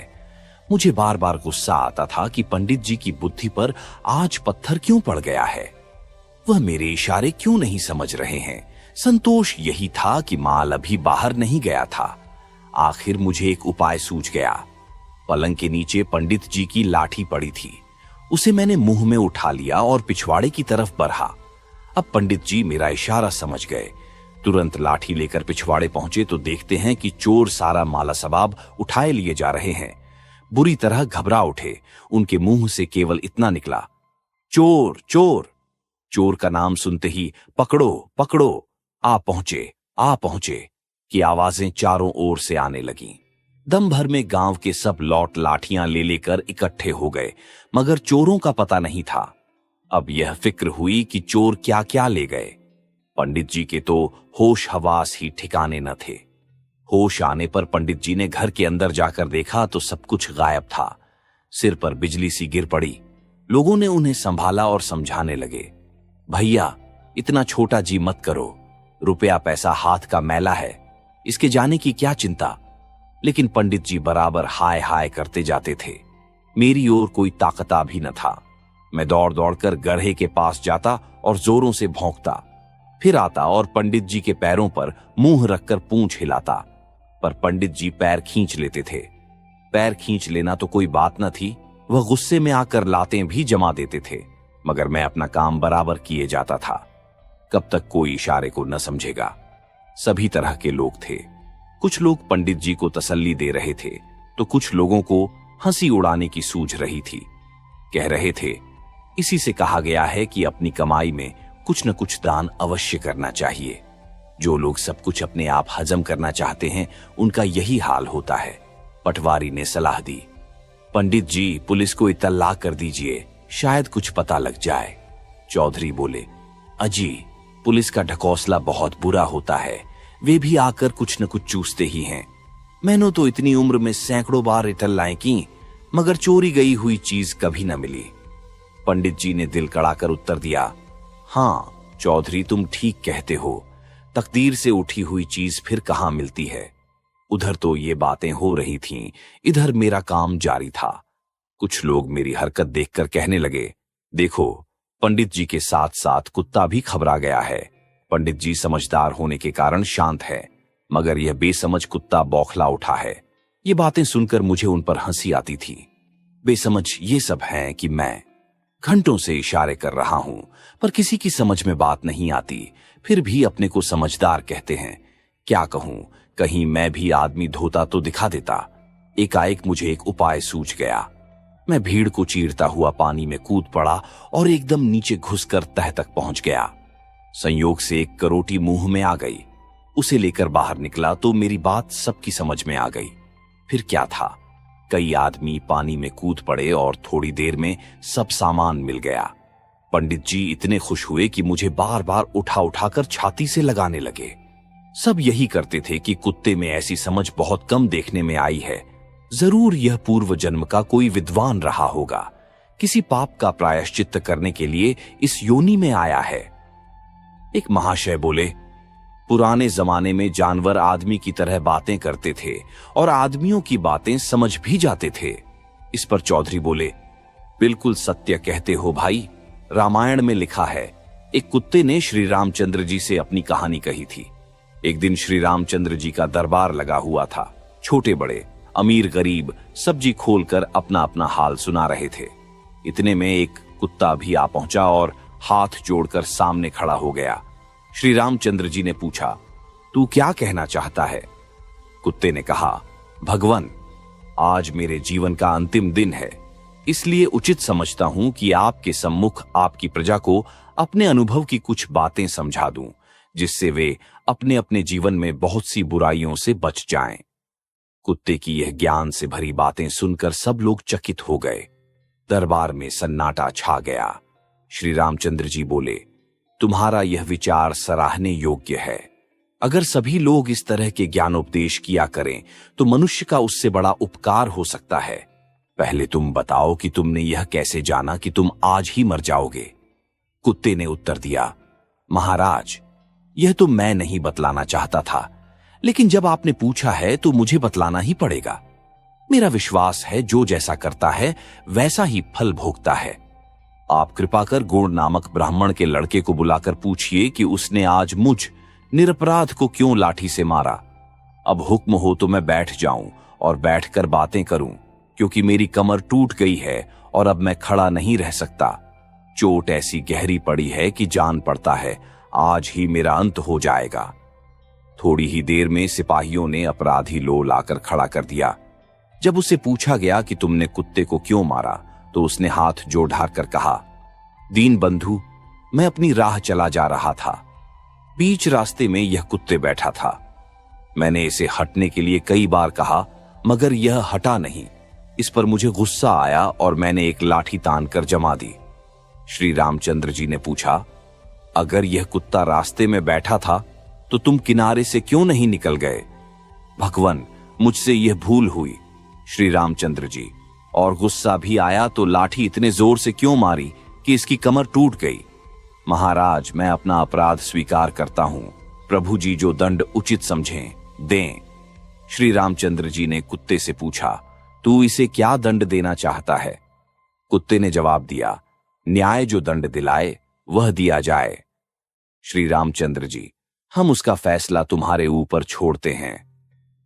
मुझे बार बार गुस्सा आता था कि पंडित जी की बुद्धि पर आज पत्थर क्यों पड़ गया है। वह मेरे इशारे क्यों नहीं समझ रहे हैं। संतोष यही था कि माल अभी बाहर नहीं गया था। आखिर मुझे एक उपाय सूझ गया। पलंग के नीचे पंडित जी की लाठी पड़ी थी। उसे मैंने मुंह में उठा लिया और पिछवाड़े की तरफ बढ़ा। अब पंडित जी मेरा इशारा समझ गए। तुरंत लाठी लेकर पिछवाड़े पहुंचे तो देखते हैं कि चोर सारा माला सबाब उठाए लिए जा रहे हैं। बुरी तरह घबरा उठे। उनके मुंह से केवल इतना निकला, चोर चोर। चोर का नाम सुनते ही पकड़ो पकड़ो, आ पहुंचे की आवाजें चारों ओर से आने लगीं। दम भर में गांव के सब लौट लाठियां ले लेकर इकट्ठे हो गए, मगर चोरों का पता नहीं था। अब यह फिक्र हुई कि चोर क्या क्या ले गए। पंडित जी के तो होश हवास ही ठिकाने न थे। होश आने पर पंडित जी ने घर के अंदर जाकर देखा तो सब कुछ गायब था। सिर पर बिजली सी गिर पड़ी। लोगों ने उन्हें संभाला और समझाने लगे, भैया इतना छोटा जी मत करो, रुपया पैसा हाथ का मैला है, इसके जाने की क्या चिंता। लेकिन पंडित जी बराबर हाय हाय करते जाते थे। मेरी ओर कोई ताकता भी न था। मैं दौड़ दौड़कर गड्ढे के पास जाता और जोरों से भौंकता, फिर आता और पंडित जी के पैरों पर मुंह रखकर पूंछ हिलाता, पर पंडित जी पैर खींच लेते थे। पैर खींच लेना तो कोई बात न थी, वह गुस्से में आकर लातें भी जमा देते थे, मगर मैं अपना काम बराबर किए जाता था। कब तक कोई इशारे को न समझेगा। सभी तरह के लोग थे। कुछ लोग पंडित जी को तसल्ली दे रहे थे तो कुछ लोगों को हंसी उड़ाने की सूझ रही थी। कह रहे थे, इसी से कहा गया है कि अपनी कमाई में कुछ न कुछ दान अवश्य करना चाहिए। जो लोग सब कुछ अपने आप हजम करना चाहते हैं उनका यही हाल होता है। पटवारी ने सलाह दी, पंडित जी पुलिस को इत्तला कर दीजिए, शायद कुछ पता लग जाए। चौधरी बोले, अजी पुलिस का ढकोसला बहुत बुरा होता है, वे भी आकर कुछ न कुछ चूसते ही हैं। मैंने तो इतनी उम्र में सैकड़ों बार इटल्लाएं की, मगर चोरी गई हुई चीज कभी न मिली। पंडित जी ने दिल कड़ाकर उत्तर दिया, हाँ चौधरी तुम ठीक कहते हो, तकदीर से उठी हुई चीज फिर कहाँ मिलती है। उधर तो ये बातें हो रही थीं, इधर मेरा काम जारी था। कुछ लोग मेरी हरकत देखकर कहने लगे, देखो पंडित जी के साथ साथ कुत्ता भी घबरा गया है। पंडित जी समझदार होने के कारण शांत है, मगर यह बेसमझ कुत्ता बौखला उठा है। ये बातें सुनकर मुझे उन पर हंसी आती थी। बेसमझ ये सब हैं कि मैं घंटों से इशारे कर रहा हूं, पर किसी की समझ में बात नहीं आती। फिर भी अपने को समझदार कहते हैं। क्या कहूं, कहीं मैं भी आदमी धोता तो दिखा देता। एकाएक मुझे एक उपाय सूझ गया। मैं भीड़ को चीरता हुआ पानी में कूद पड़ा और एकदम नीचे घुसकर तह तक पहुंच गया। संयोग से एक करोटी मुंह में आ गई। उसे लेकर बाहर निकला तो मेरी बात सबकी समझ में आ गई। फिर क्या था, कई आदमी पानी में कूद पड़े और थोड़ी देर में सब सामान मिल गया। पंडित जी इतने खुश हुए कि मुझे बार बार उठा उठाकर छाती से लगाने लगे। सब यही करते थे कि कुत्ते में ऐसी समझ बहुत कम देखने में आई है, जरूर यह पूर्व जन्म का कोई विद्वान रहा होगा, किसी पाप का प्रायश्चित्त करने के लिए इस योनि में आया है। एक महाशय बोले, पुराने जमाने में जानवर आदमी की तरह बातें करते थे और आदमियों की बातें समझ भी जाते थे। इस पर चौधरी बोले, बिल्कुल सत्य कहते हो भाई। रामायण में लिखा है, एक कुत्ते ने श्री रामचंद्र जी से अपनी कहानी कही थी। एक दिन श्री रामचंद्र जी का दरबार लगा हुआ था। छोटे बड़े, अमीर गरीब सब्जी खोलकर अपना अपना हाल सुना रहे थे। इतने में एक कुत्ता भी आ पहुंचा और हाथ जोड़कर सामने खड़ा हो गया। श्री रामचंद्र जी ने पूछा, तू क्या कहना चाहता है? कुत्ते ने कहा, भगवान, आज मेरे जीवन का अंतिम दिन है, इसलिए उचित समझता हूं कि आपके सम्मुख आपकी प्रजा को अपने अनुभव की कुछ बातें समझा दूं, जिससे वे अपने अपने जीवन में बहुत सी बुराइयों से बच जाएं। कुत्ते की यह ज्ञान से भरी बातें सुनकर सब लोग चकित हो गए। दरबार में सन्नाटा छा गया। श्री रामचंद्र जी बोले, तुम्हारा यह विचार सराहने योग्य है। अगर सभी लोग इस तरह के ज्ञानोपदेश किया करें तो मनुष्य का उससे बड़ा उपकार हो सकता है। पहले तुम बताओ कि तुमने यह कैसे जाना कि तुम आज ही मर जाओगे? कुत्ते ने उत्तर दिया, महाराज, यह तो मैं नहीं बतलाना चाहता था, लेकिन जब आपने पूछा है तो मुझे बतलाना ही पड़ेगा। मेरा विश्वास है जो जैसा करता है वैसा ही फल भोगता है। आप कृपा कर गोड़ नामक ब्राह्मण के लड़के को बुलाकर पूछिए कि उसने आज मुझ निरपराध को क्यों लाठी से मारा। अब हुक्म हो तो मैं बैठ जाऊं और बैठकर बातें करूं, क्योंकि मेरी कमर टूट गई है और अब मैं खड़ा नहीं रह सकता। चोट ऐसी गहरी पड़ी है कि जान पड़ता है आज ही मेरा अंत हो जाएगा। थोड़ी ही देर में सिपाहियों ने अपराधी लो लाकर खड़ा कर दिया। जब उसे पूछा गया कि तुमने कुत्ते को क्यों मारा तो उसने हाथ जोड़ ढार कर कहा, दीन बंधु, मैं अपनी राह चला जा रहा था। बीच रास्ते में यह कुत्ते बैठा था। मैंने इसे हटने के लिए कई बार कहा, मगर यह हटा नहीं। इस पर मुझे गुस्सा आया और मैंने एक लाठी तान कर जमा दी। श्री रामचंद्र जी ने पूछा, अगर यह कुत्ता रास्ते में बैठा था तो तुम किनारे से क्यों नहीं निकल गए? भगवान, मुझसे यह भूल हुई। श्री रामचंद्र जी, और गुस्सा भी आया तो लाठी इतने जोर से क्यों मारी कि इसकी कमर टूट गई? महाराज, मैं अपना अपराध स्वीकार करता हूं। प्रभु जी जो दंड उचित समझें दें। श्री रामचंद्र जी ने कुत्ते से पूछा, तू इसे क्या दंड देना चाहता है? कुत्ते ने जवाब दिया, न्याय जो दंड दिलाए वह दिया जाए। श्री रामचंद्र जी, हम उसका फैसला तुम्हारे ऊपर छोड़ते हैं।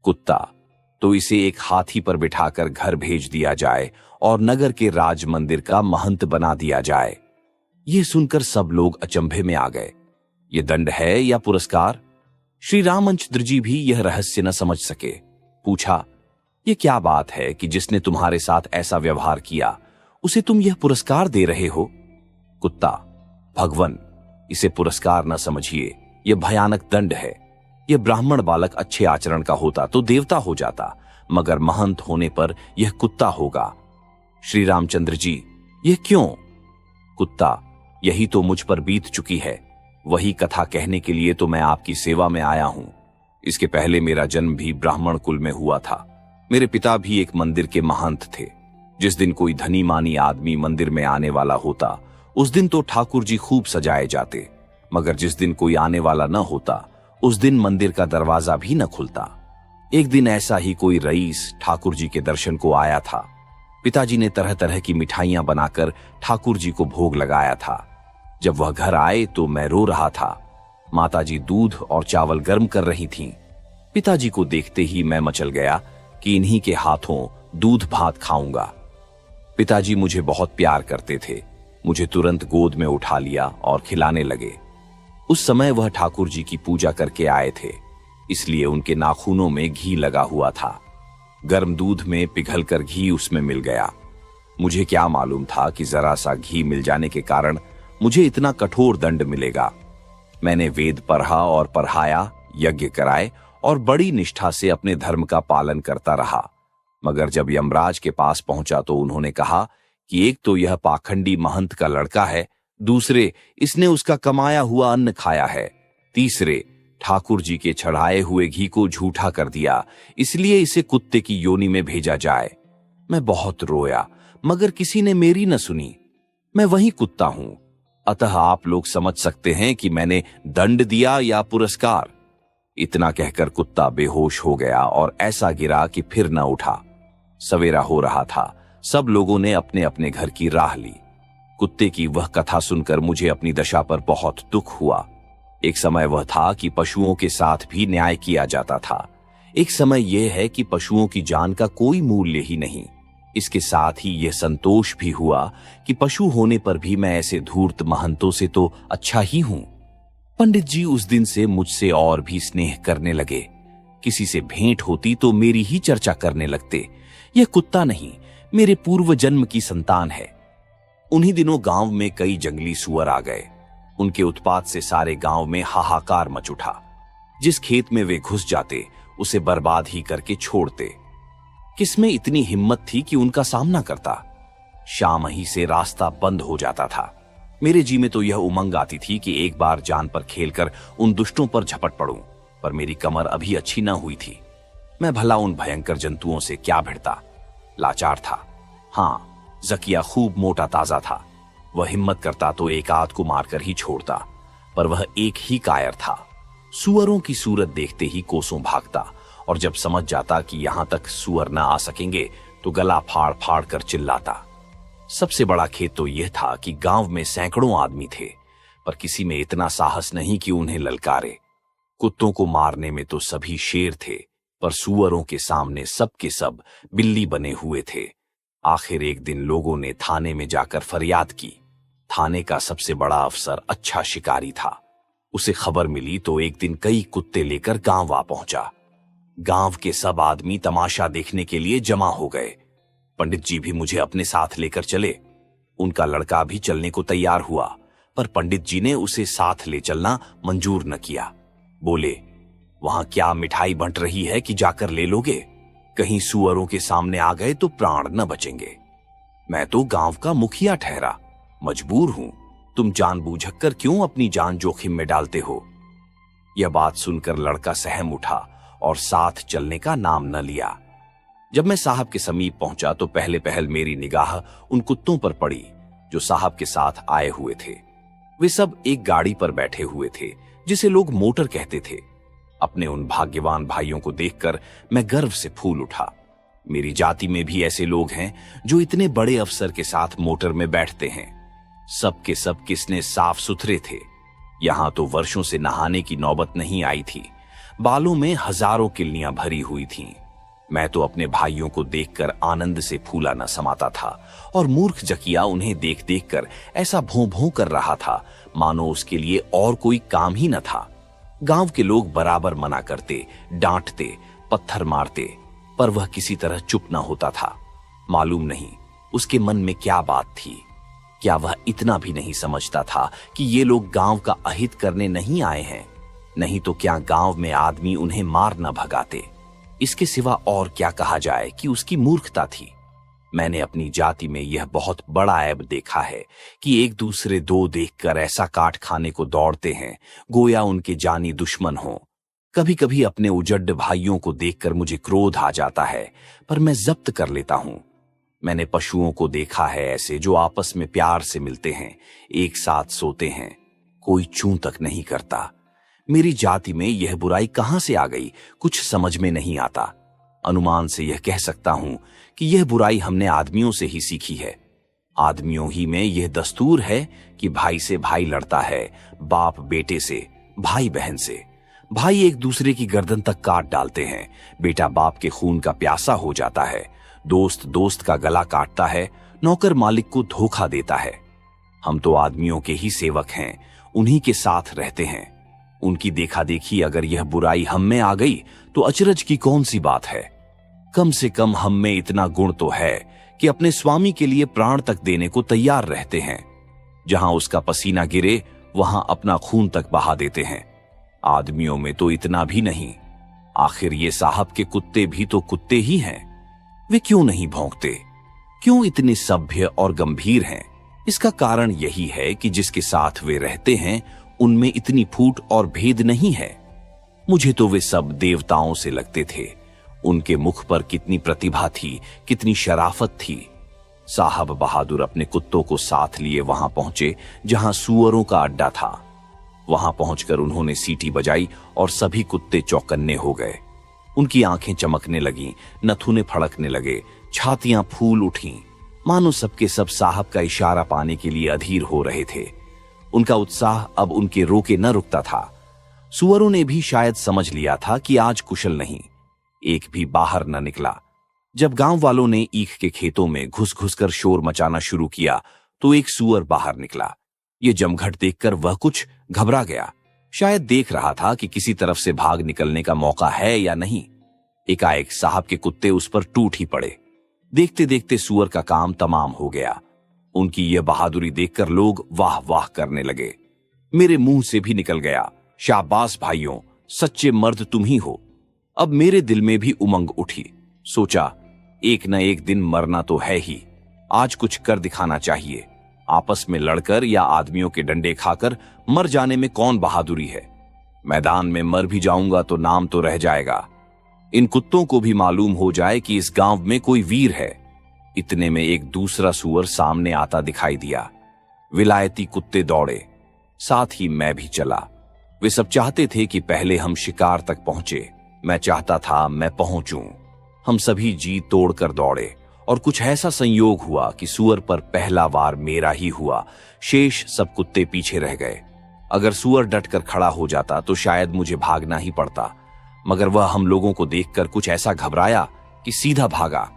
कुत्ता, तो इसे एक हाथी पर बिठाकर घर भेज दिया जाए और नगर के राज मंदिर का महंत बना दिया जाए। यह सुनकर सब लोग अचंभे में आ गए। यह दंड है या पुरस्कार? श्री रामचंद्र जी भी यह रहस्य न समझ सके। पूछा, यह क्या बात है कि जिसने तुम्हारे साथ ऐसा व्यवहार किया उसे तुम यह पुरस्कार दे रहे हो? कुत्ता, भगवान, इसे पुरस्कार न समझिए, यह भयानक दंड है। यह ब्राह्मण बालक अच्छे आचरण का होता तो देवता हो जाता, मगर महंत होने पर यह कुत्ता होगा। श्री रामचंद्र जी, यह क्यों? कुत्ता, यही तो मुझ पर बीत चुकी है। वही कथा कहने के लिए तो मैं आपकी सेवा में आया हूं। इसके पहले मेरा जन्म भी ब्राह्मण कुल में हुआ था। मेरे पिता भी एक मंदिर के महंत थे। जिस दिन कोई धनी मानी आदमी मंदिर में आने वाला होता उस दिन तो ठाकुर जी खूब सजाए जाते, मगर जिस दिन कोई आने वाला न होता उस दिन मंदिर का दरवाजा भी न खुलता। एक दिन ऐसा ही कोई रईस ठाकुर जी के दर्शन को आया था। पिताजी ने तरह तरह की मिठाइयां बनाकर ठाकुर जी को भोग लगाया था। जब वह घर आए तो मैं रो रहा था। माताजी दूध और चावल गर्म कर रही थीं। पिताजी को देखते ही मैं मचल गया कि इन्हीं के हाथों दूध भात खाऊंगा। पिताजी मुझे बहुत प्यार करते थे। मुझे तुरंत गोद में उठा लिया और खिलाने लगे। उस समय वह ठाकुर जी की पूजा करके आए थे, इसलिए उनके नाखूनों में घी लगा हुआ था। गर्म दूध में पिघलकर घी उसमें मिल गया। मुझे क्या मालूम था कि जरा सा घी मिल जाने के कारण मुझे इतना कठोर दंड मिलेगा। मैंने वेद पढ़ा और पढ़ाया, यज्ञ कराए और बड़ी निष्ठा से अपने धर्म का पालन करता रहा। मगर जब यमराज के पास पहुंचा तो उन्होंने कहा कि एक तो यह पाखंडी महंत का लड़का है, दूसरे इसने उसका कमाया हुआ अन्न खाया है, तीसरे ठाकुर जी के चढ़ाए हुए घी को झूठा कर दिया, इसलिए इसे कुत्ते की योनि में भेजा जाए। मैं बहुत रोया मगर किसी ने मेरी न सुनी। मैं वही कुत्ता हूं, अतः आप लोग समझ सकते हैं कि मैंने दंड दिया या पुरस्कार। इतना कहकर कुत्ता बेहोश हो गया और ऐसा गिरा कि फिर न उठा। सवेरा हो रहा था, सब लोगों ने अपने अपने घर की राह ली। कुत्ते की वह कथा सुनकर मुझे अपनी दशा पर बहुत दुख हुआ। एक समय वह था कि पशुओं के साथ भी न्याय किया जाता था। एक समय यह है कि पशुओं की जान का कोई मूल्य ही नहीं। इसके साथ ही यह संतोष भी हुआ कि पशु होने पर भी मैं ऐसे धूर्त महंतों से तो अच्छा ही हूं। पंडित जी उस दिन से मुझसे और भी स्नेह करने लगे। किसी से भेंट होती तो मेरी ही चर्चा करने लगते। यह कुत्ता नहीं, मेरे पूर्व जन्म की संतान है। उन्हीं दिनों गांव में कई जंगली सुअर आ गए। उनके उत्पात से सारे गांव में हाहाकार मच उठा। जिस खेत में वे घुस जाते उसे बर्बाद ही करके छोड़ते। किसमें इतनी हिम्मत थी कि उनका सामना करता। शाम ही से रास्ता बंद हो जाता था। मेरे जी में तो यह उमंग आती थी कि एक बार जान पर खेलकर उन दुष्टों पर झपट पड़ूं, पर मेरी कमर अभी अच्छी न हुई थी। मैं भला उन भयंकर जंतुओं से क्या भिड़ता। लाचार था। हाँ, जकिया खूब मोटा ताजा था। वह हिम्मत करता तो एक आध को मारकर ही छोड़ता, पर वह एक ही कायर था। सुअरों की सूरत देखते ही कोसों भागता और जब समझ जाता कि यहां तक सुअर न आ सकेंगे तो गला फाड़ फाड़ कर चिल्लाता। सबसे बड़ा खेत तो यह था कि गांव में सैकड़ों आदमी थे, पर किसी में इतना साहस नहीं कि उन्हें ललकारे। कुत्तों को मारने में तो सभी शेर थे, पर सुअरों के सामने सब के सब बिल्ली बने हुए थे। आखिर एक दिन लोगों ने थाने में जाकर फरियाद की। थाने का सबसे बड़ा अफसर अच्छा शिकारी था। उसे खबर मिली तो एक दिन कई कुत्ते लेकर गांव आ पहुंचा। गांव के सब आदमी तमाशा देखने के लिए जमा हो गए। पंडित जी भी मुझे अपने साथ लेकर चले। उनका लड़का भी चलने को तैयार हुआ, पर पंडित जी ने उसे साथ ले चलना मंजूर न किया। बोले, वहां क्या मिठाई बंट रही है कि जाकर ले लोगे? कहीं सुअरों के सामने आ गए तो प्राण न बचेंगे। मैं तो गांव का मुखिया ठहरा, मजबूर हूं। तुम जानबूझकर कर क्यों अपनी जान जोखिम में डालते हो? यह बात सुनकर लड़का सहम उठा और साथ चलने का नाम न लिया। जब मैं साहब के समीप पहुंचा तो पहले पहल मेरी निगाह उन कुत्तों पर पड़ी जो साहब के साथ आए हुए थे। वे सब एक गाड़ी पर बैठे हुए थे जिसे लोग मोटर कहते थे। अपने उन भाग्यवान भाइयों को देखकर मैं गर्व से फूल उठा। मेरी जाति में भी ऐसे लोग हैं जो इतने बड़े अफसर के साथ मोटर में बैठते हैं। सब के सब किसने साफ सुथरे थे। यहां तो वर्षों से नहाने की नौबत नहीं आई थी। बालों में हजारों किल्लियां भरी हुई थीं। मैं तो अपने भाइयों को देखकर आनंद से फूला न समाता था और मूर्ख जकिया उन्हें देख देख कर ऐसा भों भों कर रहा था मानो उसके लिए और कोई काम ही न था। गांव के लोग बराबर मना करते, डांटते, पत्थर मारते, पर वह किसी तरह चुप न होता था। मालूम नहीं उसके मन में क्या बात थी। क्या वह इतना भी नहीं समझता था कि ये लोग गांव का अहित करने नहीं आए हैं? नहीं तो क्या गांव में आदमी उन्हें मार न भगाते? इसके सिवा और क्या कहा जाए कि उसकी मूर्खता थी। मैंने अपनी जाति में यह बहुत बड़ा ऐब देखा है कि एक दूसरे दो देखकर ऐसा काट खाने को दौड़ते हैं गोया उनके जानी दुश्मन हो। कभी कभी अपने उजड्ड भाइयों को देखकर मुझे क्रोध आ जाता है, पर मैं जब्त कर लेता हूं। मैंने पशुओं को देखा है ऐसे जो आपस में प्यार से मिलते हैं, एक साथ सोते हैं, कोई चूं तक नहीं करता। मेरी जाति में यह बुराई कहां से आ गई कुछ समझ में नहीं आता। अनुमान से यह कह सकता हूं कि यह बुराई हमने आदमियों से ही सीखी है। आदमियों ही में यह दस्तूर है कि भाई से भाई लड़ता है, बाप बेटे से, भाई बहन से। भाई एक दूसरे की गर्दन तक काट डालते हैं, बेटा बाप के खून का प्यासा हो जाता है, दोस्त दोस्त का गला काटता है, नौकर मालिक को धोखा देता है। हम तो आदमियों के ही सेवक हैं, उन्हीं के साथ रहते हैं। उनकी देखा देखी अगर यह बुराई हम में आ गई तो अचरज की कौन सी बात है। कम से कम हम में इतना गुण तो है कि अपने स्वामी के लिए प्राण तक देने को तैयार रहते हैं। जहां उसका पसीना गिरे वहां अपना खून तक बहा देते हैं। आदमियों में तो इतना भी नहीं। आखिर ये साहब के कुत्ते भी तो कुत्ते ही हैं। वे क्यों नहीं भौंकते? क्यों इतने सभ्य और गंभीर हैं? इसका कारण यही है कि जिसके साथ वे रहते हैं उनमें इतनी फूट और भेद नहीं है। मुझे तो वे सब देवताओं से लगते थे। उनके मुख पर कितनी प्रतिभा थी, कितनी शराफत थी। साहब बहादुर अपने कुत्तों को साथ लिए वहां पहुंचे जहां सूअरों का अड्डा था। वहां पहुंचकर उन्होंने सीटी बजाई और सभी कुत्ते चौकन्ने हो गए। उनकी आंखें चमकने लगीं, नथुने फड़कने लगे, छातियां फूल उठीं, मानो सबके सब साहब का इशारा पाने के लिए अधीर हो रहे थे। उनका उत्साह अब उनके रोके न रुकता था। सूअरों ने भी शायद समझ लिया था कि आज कुशल नहीं। एक भी बाहर न निकला। जब गांव वालों ने ईख के खेतों में घुस घुस कर शोर मचाना शुरू किया तो एक सूअर बाहर निकला। ये जमघट देखकर वह कुछ घबरा गया। शायद देख रहा था कि किसी तरफ से भाग निकलने का मौका है या नहीं। एकाएक साहब के कुत्ते उस पर टूट ही पड़े। देखते देखते सूअर का काम तमाम हो गया। उनकी यह बहादुरी देखकर लोग वाह वाह करने लगे। मेरे मुंह से भी निकल गया, शाबाश भाइयों, सच्चे मर्द तुम ही हो। अब मेरे दिल में भी उमंग उठी। सोचा, एक न एक दिन मरना तो है ही, आज कुछ कर दिखाना चाहिए। आपस में लड़कर या आदमियों के डंडे खाकर मर जाने में कौन बहादुरी है? मैदान में मर भी जाऊंगा तो नाम तो रह जाएगा। इन कुत्तों को भी मालूम हो जाए कि इस गांव में कोई वीर है। इतने में एक दूसरा सूअर सामने आता दिखाई दिया। विलायती कुत्ते दौड़े, साथ ही मैं भी चला। वे सब चाहते थे कि पहले हम शिकार तक पहुंचे। मैं चाहता था मैं पहुंचूं। हम सभी जी तोड़कर दौड़े और कुछ ऐसा संयोग हुआ कि सूअर पर पहला वार मेरा ही हुआ। शेष सब कुत्ते पीछे रह गए। अगर सूअर डटकर खड़ा हो जाता तो शायद मुझे भागना ही पड़ता, मगर वह हम लोगों को देखकर कुछ ऐसा घबराया कि सीधा भागा।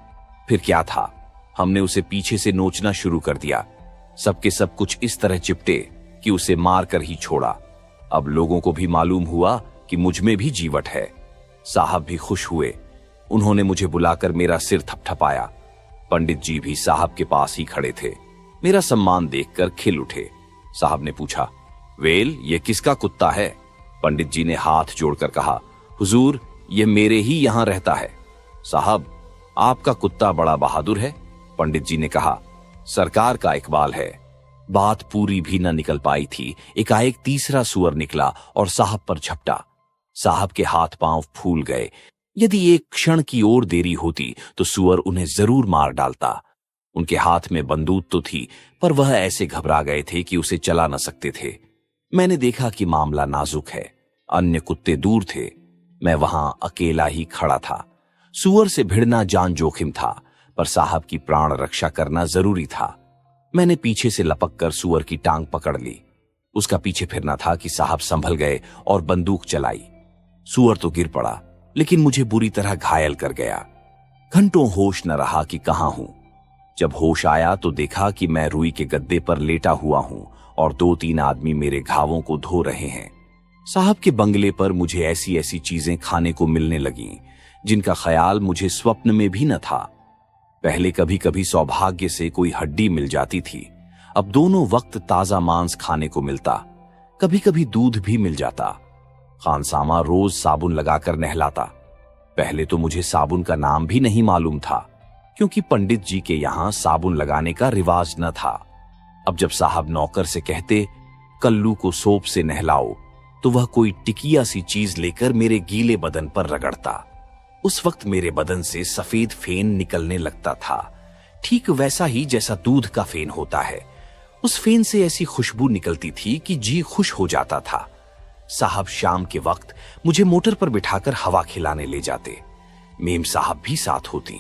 फिर क्या था, हमने उसे पीछे से नोचना शुरू कर दिया। सबके सब कुछ इस तरह चिपटे कि उसे मार कर ही छोड़ा। अब लोगों को भी मालूम हुआ कि मुझ में भी जीवट है। साहब भी खुश हुए। उन्होंने मुझे बुलाकर मेरा सिर थपथपाया। पंडित जी भी साहब के पास ही खड़े थे। मेरा सम्मान देखकर खिल उठे। साहब ने पूछा, वेल, ये किसका कुत्ता है? पंडित जी ने हाथ जोड़कर कहा, हुजूर, ये मेरे ही यहां रहता है। साहब, आपका कुत्ता बड़ा बहादुर है। पंडित जी ने कहा, सरकार का इकबाल है। बात पूरी भी न निकल पाई थी, एकाएक तीसरा सूअर निकला और साहब पर झपटा। साहब के हाथ पांव फूल गए। यदि एक क्षण की और देरी होती तो सूअर उन्हें जरूर मार डालता। उनके हाथ में बंदूक तो थी, पर वह ऐसे घबरा गए थे कि उसे चला न सकते थे। मैंने देखा कि मामला नाजुक है। अन्य कुत्ते दूर थे, मैं वहां अकेला ही खड़ा था। सूअर से भिड़ना जान जोखिम था, पर साहब की प्राण रक्षा करना जरूरी था। मैंने पीछे से लपक कर सूअर की टांग पकड़ ली। उसका पीछे फिरना था कि साहब संभल गए और बंदूक चलाई। सूअर तो गिर पड़ा, लेकिन मुझे बुरी तरह घायल कर गया। घंटों होश न रहा कि कहां हूं। जब होश आया तो देखा कि मैं रुई के गद्दे पर लेटा हुआ हूं और 2-3 आदमी मेरे घावों को धो रहे हैं। साहब के बंगले पर मुझे ऐसी ऐसी चीजें खाने को मिलने लगीं जिनका ख्याल मुझे स्वप्न में भी न था। पहले कभी कभी सौभाग्य से कोई हड्डी मिल जाती थी, अब दोनों वक्त ताजा मांस खाने को मिलता। कभी कभी दूध भी मिल जाता। खानसामा रोज साबुन लगाकर नहलाता। पहले तो मुझे साबुन का नाम भी नहीं मालूम था, क्योंकि पंडित जी के यहां साबुन लगाने का रिवाज न था। अब जब साहब नौकर से कहते, कल्लू को सोप से नहलाओ, तो वह कोई टिकिया सी चीज लेकर मेरे गीले बदन पर रगड़ता। उस वक्त मेरे बदन से सफेद फेन निकलने लगता था, ठीक वैसा ही जैसा दूध का फेन होता है। उस फेन से ऐसी खुशबू निकलती थी कि जी खुश हो जाता था। साहब शाम के वक्त मुझे मोटर पर बिठाकर हवा खिलाने ले जाते। मेम साहब भी साथ होती।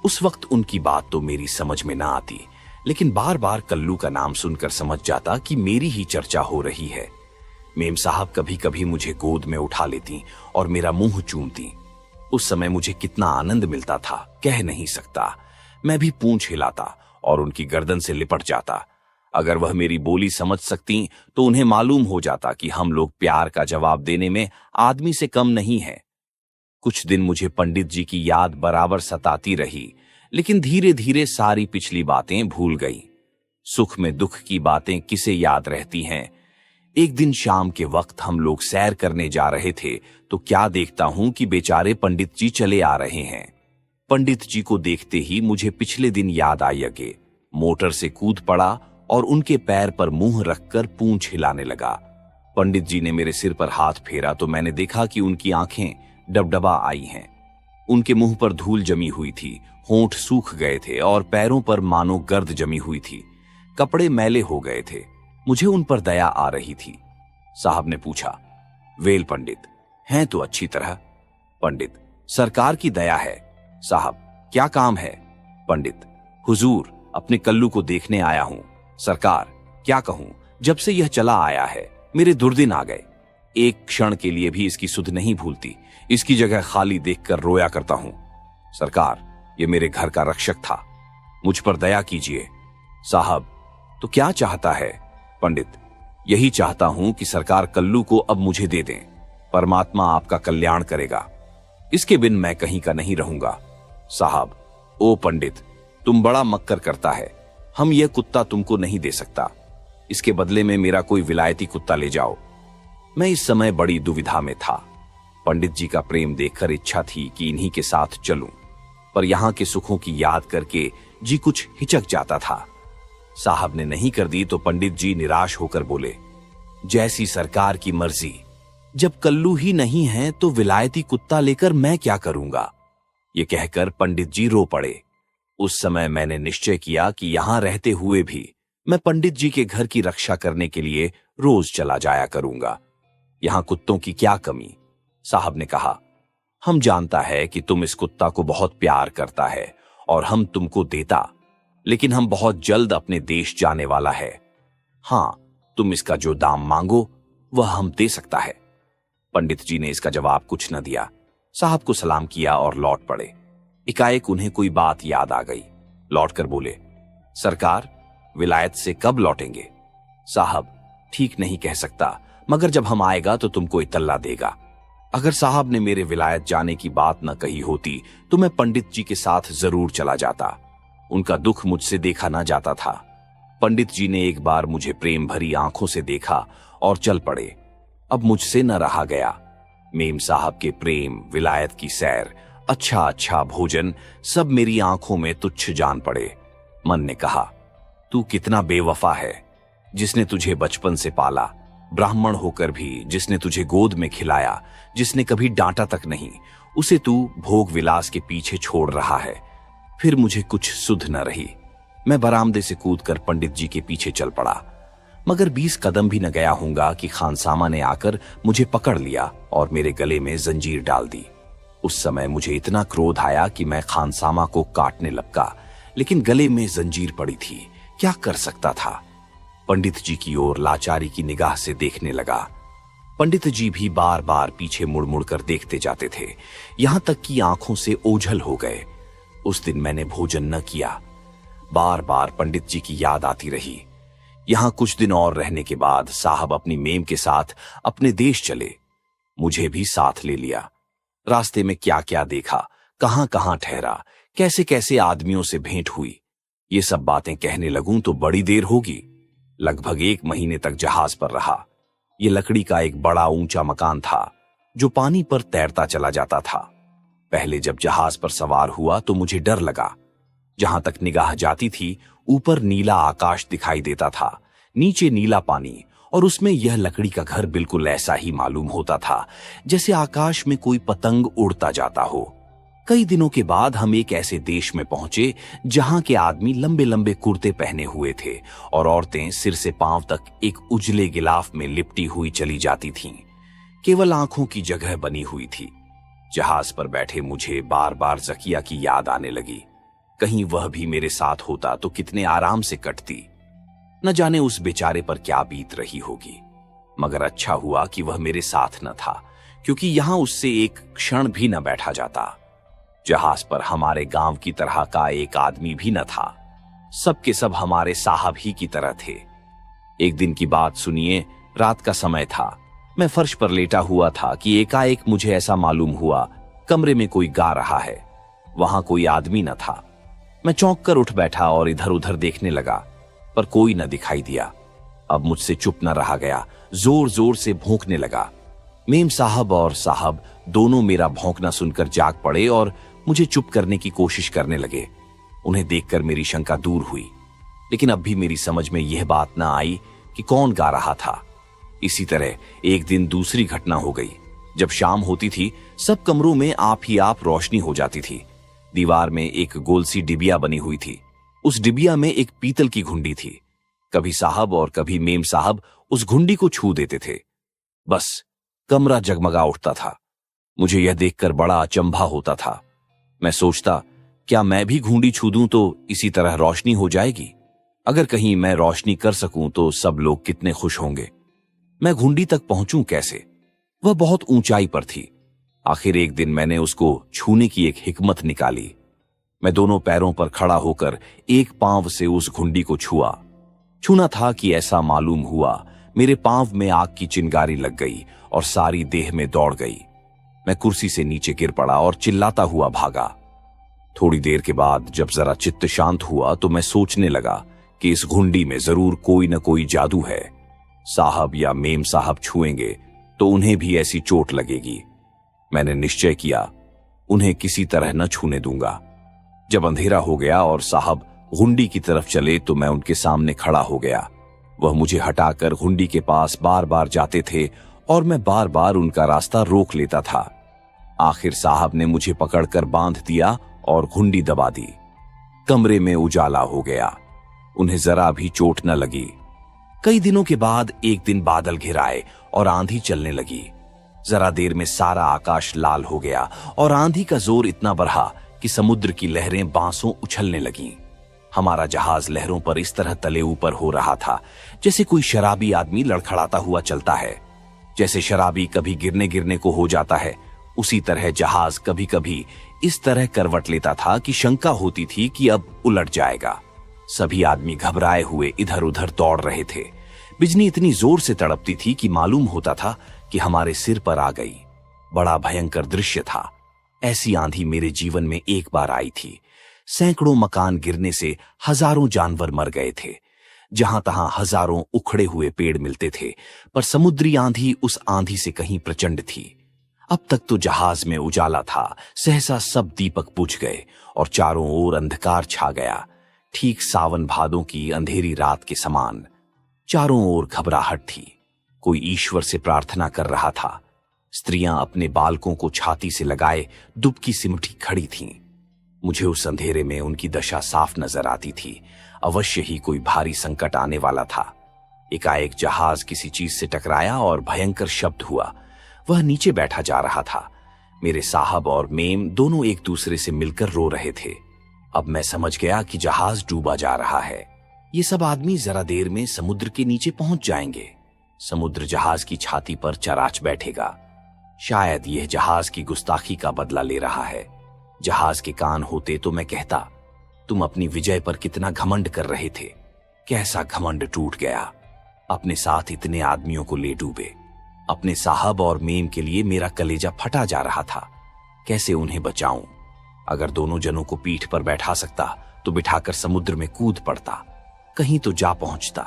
उस वक्त उनकी बात तो मेरी समझ में ना आती, लेकिन बार बार कल्लू का नाम सुनकर समझ जाता कि मेरी ही चर्चा हो रही है। मेम साहब कभी कभी मुझे गोद में उठा लेती और मेरा मुंह चूमती। उस समय मुझे कितना आनंद मिलता था, कह नहीं सकता। मैं भी पूंछ हिलाता और उनकी गर्दन से लिपट जाता। अगर वह मेरी बोली समझ सकती तो उन्हें मालूम हो जाता कि हम लोग प्यार का जवाब देने में आदमी से कम नहीं है। कुछ दिन मुझे पंडित जी की याद बराबर सताती रही, लेकिन धीरे धीरे सारी पिछली बातें भूल गई। सुख में दुख की बातें किसे याद रहती हैं। एक दिन शाम के वक्त हम लोग सैर करने जा रहे थे तो क्या देखता हूं कि बेचारे पंडित जी चले आ रहे हैं। पंडित जी को देखते ही मुझे पिछले दिन याद आई अगे। मोटर से कूद पड़ा और उनके पैर पर मुंह रखकर पूंछ हिलाने लगा। पंडित जी ने मेरे सिर पर हाथ फेरा तो मैंने देखा कि उनकी आंखें डबडबा आई हैं। उनके मुंह पर धूल जमी हुई थी, होंठ सूख गए थे और पैरों पर मानो गर्द जमी हुई थी। कपड़े मैले हो गए थे। मुझे उन पर दया आ रही थी। साहब ने पूछा, वेल पंडित, हैं तो अच्छी तरह। पंडित, सरकार की दया है। साहब, क्या काम है? पंडित, हुजूर, अपने कल्लू को देखने आया हूं। सरकार, क्या कहूं, जब से यह चला आया है मेरे दुर्दिन आ गए। एक क्षण के लिए भी इसकी सुध नहीं भूलती। इसकी जगह खाली देखकर रोया करता हूं। सरकार, यह मेरे घर का रक्षक था, मुझ पर दया कीजिए। साहब, तो क्या चाहता है? पंडित, यही चाहता हूं कि सरकार कल्लू को अब मुझे दे दें। परमात्मा आपका कल्याण करेगा। इसके बिन मैं कहीं का नहीं रहूंगा। साहब, ओ पंडित, तुम बड़ा मक्कर करता है। हम यह कुत्ता तुमको नहीं दे सकता। इसके बदले में मेरा कोई विलायती कुत्ता ले जाओ। मैं इस समय बड़ी दुविधा में था। पंडित जी का प्रेम देखकर इच्छा थी कि इन्हीं के साथ चलूं, पर यहां के सुखों की याद करके जी कुछ हिचक जाता था। साहब ने नहीं कर दी तो पंडित जी निराश होकर बोले, जैसी सरकार की मर्जी। जब कल्लू ही नहीं है तो विलायती कुत्ता लेकर मैं क्या करूंगा? ये कहकर पंडित जी रो पड़े। उस समय मैंने निश्चय किया कि यहां रहते हुए भी मैं पंडित जी के घर की रक्षा करने के लिए रोज चला जाया करूंगा। यहां कुत्तों की क्या कमी? साहब ने कहा, हम जानता है कि तुम इस कुत्ता को बहुत प्यार करता है और हम तुमको देता, लेकिन हम बहुत जल्द अपने देश जाने वाला है। हां, तुम इसका जो दाम मांगो वह हम दे सकता है। पंडित जी ने इसका जवाब कुछ न दिया। साहब को सलाम किया और लौट पड़े। एकाएक उन्हें कोई बात याद आ गई। लौटकर बोले, सरकार, विलायत से कब लौटेंगे? साहब, ठीक नहीं कह सकता, मगर जब हम आएगा तो तुमको इतला देगा। अगर साहब ने मेरे विलायत जाने की बात न कही होती तो मैं पंडित जी के साथ जरूर चला जाता। उनका दुख मुझसे देखा ना जाता था। पंडित जी ने एक बार मुझे प्रेम भरी आंखों से देखा और चल पड़े। अब मुझसे न रहा गया। मेम साहब के प्रेम, विलायत की सैर, अच्छा अच्छा भोजन सब मेरी आंखों में तुच्छ जान पड़े। मन ने कहा, तू कितना बेवफा है। जिसने तुझे बचपन से पाला, ब्राह्मण होकर भी जिसने तुझे गोद में खिलाया, जिसने कभी डांटा तक नहीं, उसे तू भोग विलास के पीछे छोड़ रहा है। फिर मुझे कुछ सुध न रही। मैं बरामदे से कूदकर पंडित जी के पीछे चल पड़ा, मगर 20 कदम भी न गया हूंगा कि खानसामा ने आकर मुझे पकड़ लिया और मेरे गले में जंजीर डाल दी। उस समय मुझे इतना क्रोध आया कि मैं खानसामा को काटने लपका, लेकिन गले में जंजीर पड़ी थी, क्या कर सकता था। पंडित जी की ओर लाचारी की निगाह से देखने लगा। पंडित जी भी बार बार पीछे मुड़ मुड़ कर देखते जाते थे, यहां तक कि आंखों से ओझल हो गए। उस दिन मैंने भोजन न किया। बार बार पंडित जी की याद आती रही। यहां कुछ दिन और रहने के बाद साहब अपनी मेम के साथ अपने देश चले। मुझे भी साथ ले लिया। रास्ते में क्या क्या देखा, कहां कहां ठहरा, कैसे कैसे आदमियों से भेंट हुई, ये सब बातें कहने लगूं तो बड़ी देर होगी। लगभग 1 महीने तक जहाज पर रहा। ये लकड़ी का एक बड़ा ऊंचा मकान था जो पानी पर तैरता चला जाता था। पहले जब जहाज पर सवार हुआ तो मुझे डर लगा। जहां तक निगाह जाती थी ऊपर नीला आकाश दिखाई देता था, नीचे नीला पानी, और उसमें यह लकड़ी का घर बिल्कुल ऐसा ही मालूम होता था जैसे आकाश में कोई पतंग उड़ता जाता हो। कई दिनों के बाद हम एक ऐसे देश में पहुंचे जहां के आदमी लंबे लंबे कुर्ते पहने हुए थे और औरतें सिर से पांव तक एक उजले गिलाफ में लिपटी हुई चली जाती थीं। केवल आंखों की जगह बनी हुई थी। जहाज पर बैठे मुझे बार बार जकिया की याद आने लगी। कहीं वह भी मेरे साथ होता तो कितने आराम से कटती। न जाने उस बेचारे पर क्या बीत रही होगी, मगर अच्छा हुआ कि वह मेरे साथ न था, क्योंकि यहां उससे एक क्षण भी न बैठा जाता। जहाज पर हमारे गांव की तरह का एक आदमी भी न था। सब के सब हमारे साहब ही की तरह थे। एक दिन की बात सुनिए, रात का समय था। मैं फर्श पर लेटा हुआ था कि एकाएक मुझे ऐसा मालूम हुआ कमरे में कोई गा रहा है। वहां कोई आदमी न था। मैं चौंक कर उठ बैठा और इधर उधर देखने लगा, पर कोई न दिखाई दिया। अब मुझसे चुप न रहा गया, जोर जोर से भौंकने लगा। मेम साहब और साहब दोनों मेरा भौंकना सुनकर जाग पड़े और मुझे चुप करने की कोशिश करने लगे। उन्हें देखकर मेरी शंका दूर हुई, लेकिन अब भी मेरी समझ में यह बात न आई कि कौन गा रहा था। इसी तरह एक दिन दूसरी घटना हो गई। जब शाम होती थी, सब कमरों में आप ही आप रोशनी हो जाती थी। दीवार में एक गोल सी डिबिया बनी हुई थी। उस डिबिया में एक पीतल की घुंडी थी। कभी साहब और कभी मेम साहब उस घुंडी को छू देते थे। बस कमरा जगमगा उठता था। मुझे यह देखकर बड़ा अचंभा होता था। मैं सोचता, क्या मैं भी घुंडी छू दूं तो इसी तरह रोशनी हो जाएगी? अगर कहीं मैं रोशनी कर सकूं तो सब लोग कितने खुश होंगे। मैं घुंडी तक पहुंचूं कैसे? वह बहुत ऊंचाई पर थी। आखिर एक दिन मैंने उसको छूने की एक हिकमत निकाली। मैं दोनों पैरों पर खड़ा होकर एक पांव से उस घुंडी को छूना था कि ऐसा मालूम हुआ मेरे पांव में आग की चिंगारी लग गई और सारी देह में दौड़ गई। मैं कुर्सी से नीचे गिर पड़ा और चिल्लाता हुआ भागा। थोड़ी देर के बाद जब जरा चित्त शांत हुआ तो मैं सोचने लगा कि इस घुंडी में जरूर कोई न कोई जादू है। साहब या मेम साहब छुएंगे तो उन्हें भी ऐसी चोट लगेगी। मैंने निश्चय किया, उन्हें किसी तरह न छूने दूंगा। जब अंधेरा हो गया और साहब घुंडी की तरफ चले तो मैं उनके सामने खड़ा हो गया। वह मुझे हटाकर घुंडी के पास बार बार जाते थे और मैं बार बार उनका रास्ता रोक लेता था। आखिर साहब ने मुझे पकड़कर बांध दिया और घुंडी दबा दी। कमरे में उजाला हो गया। उन्हें जरा भी चोट न लगी। कई दिनों के बाद एक दिन बादल घिर आए और आंधी चलने लगी। जरा देर में सारा आकाश लाल हो गया और आंधी का जोर इतना बढ़ा कि समुद्र की लहरें बांसों उछलने लगीं। हमारा जहाज लहरों पर इस तरह तले ऊपर हो रहा था जैसे कोई शराबी आदमी लड़खड़ाता हुआ चलता है। जैसे शराबी कभी गिरने गिरने को हो जाता है, उसी तरह जहाज कभी कभी इस तरह करवट लेता था कि शंका होती थी कि अब उलट जाएगा। सभी आदमी घबराए हुए इधर उधर दौड़ रहे थे। बिजली इतनी जोर से तड़पती थी कि मालूम होता था कि हमारे सिर पर आ गई। बड़ा भयंकर दृश्य था। ऐसी आंधी मेरे जीवन में एक बार आई थी। सैकड़ों मकान गिरने से हजारों जानवर मर गए थे। जहां तहां हजारों उखड़े हुए पेड़ मिलते थे, पर समुद्री आंधी उस आंधी से कहीं प्रचंड थी। अब तक तो जहाज में उजाला था, सहसा सब दीपक बुझ गए और चारों ओर अंधकार छा गया, ठीक सावन भादों की अंधेरी रात के समान। चारों ओर घबराहट थी। कोई ईश्वर से प्रार्थना कर रहा था। स्त्रियां अपने बालकों को छाती से लगाए दुबकी सिमटी खड़ी थीं। मुझे उस अंधेरे में उनकी दशा साफ नजर आती थी। अवश्य ही कोई भारी संकट आने वाला था। एकाएक जहाज किसी चीज से टकराया और भयंकर शब्द हुआ। वह नीचे बैठा जा रहा था। मेरे साहब और मेम दोनों एक दूसरे से मिलकर रो रहे थे। अब मैं समझ गया कि जहाज डूबा जा रहा है। ये सब आदमी जरा देर में समुद्र के नीचे पहुंच जाएंगे। समुद्र जहाज की छाती पर चराच बैठेगा। शायद यह जहाज की गुस्ताखी का बदला ले रहा है। जहाज के कान होते तो मैं कहता, तुम अपनी विजय पर कितना घमंड कर रहे थे। कैसा घमंड टूट गया। अपने साथ इतने आदमियों को ले डूबे। अपने साहब और मेम के लिए मेरा कलेजा फटा जा रहा था। कैसे उन्हें बचाऊं? अगर दोनों जनों को पीठ पर बैठा सकता तो बिठाकर समुद्र में कूद पड़ता। कहीं तो जा पहुंचता।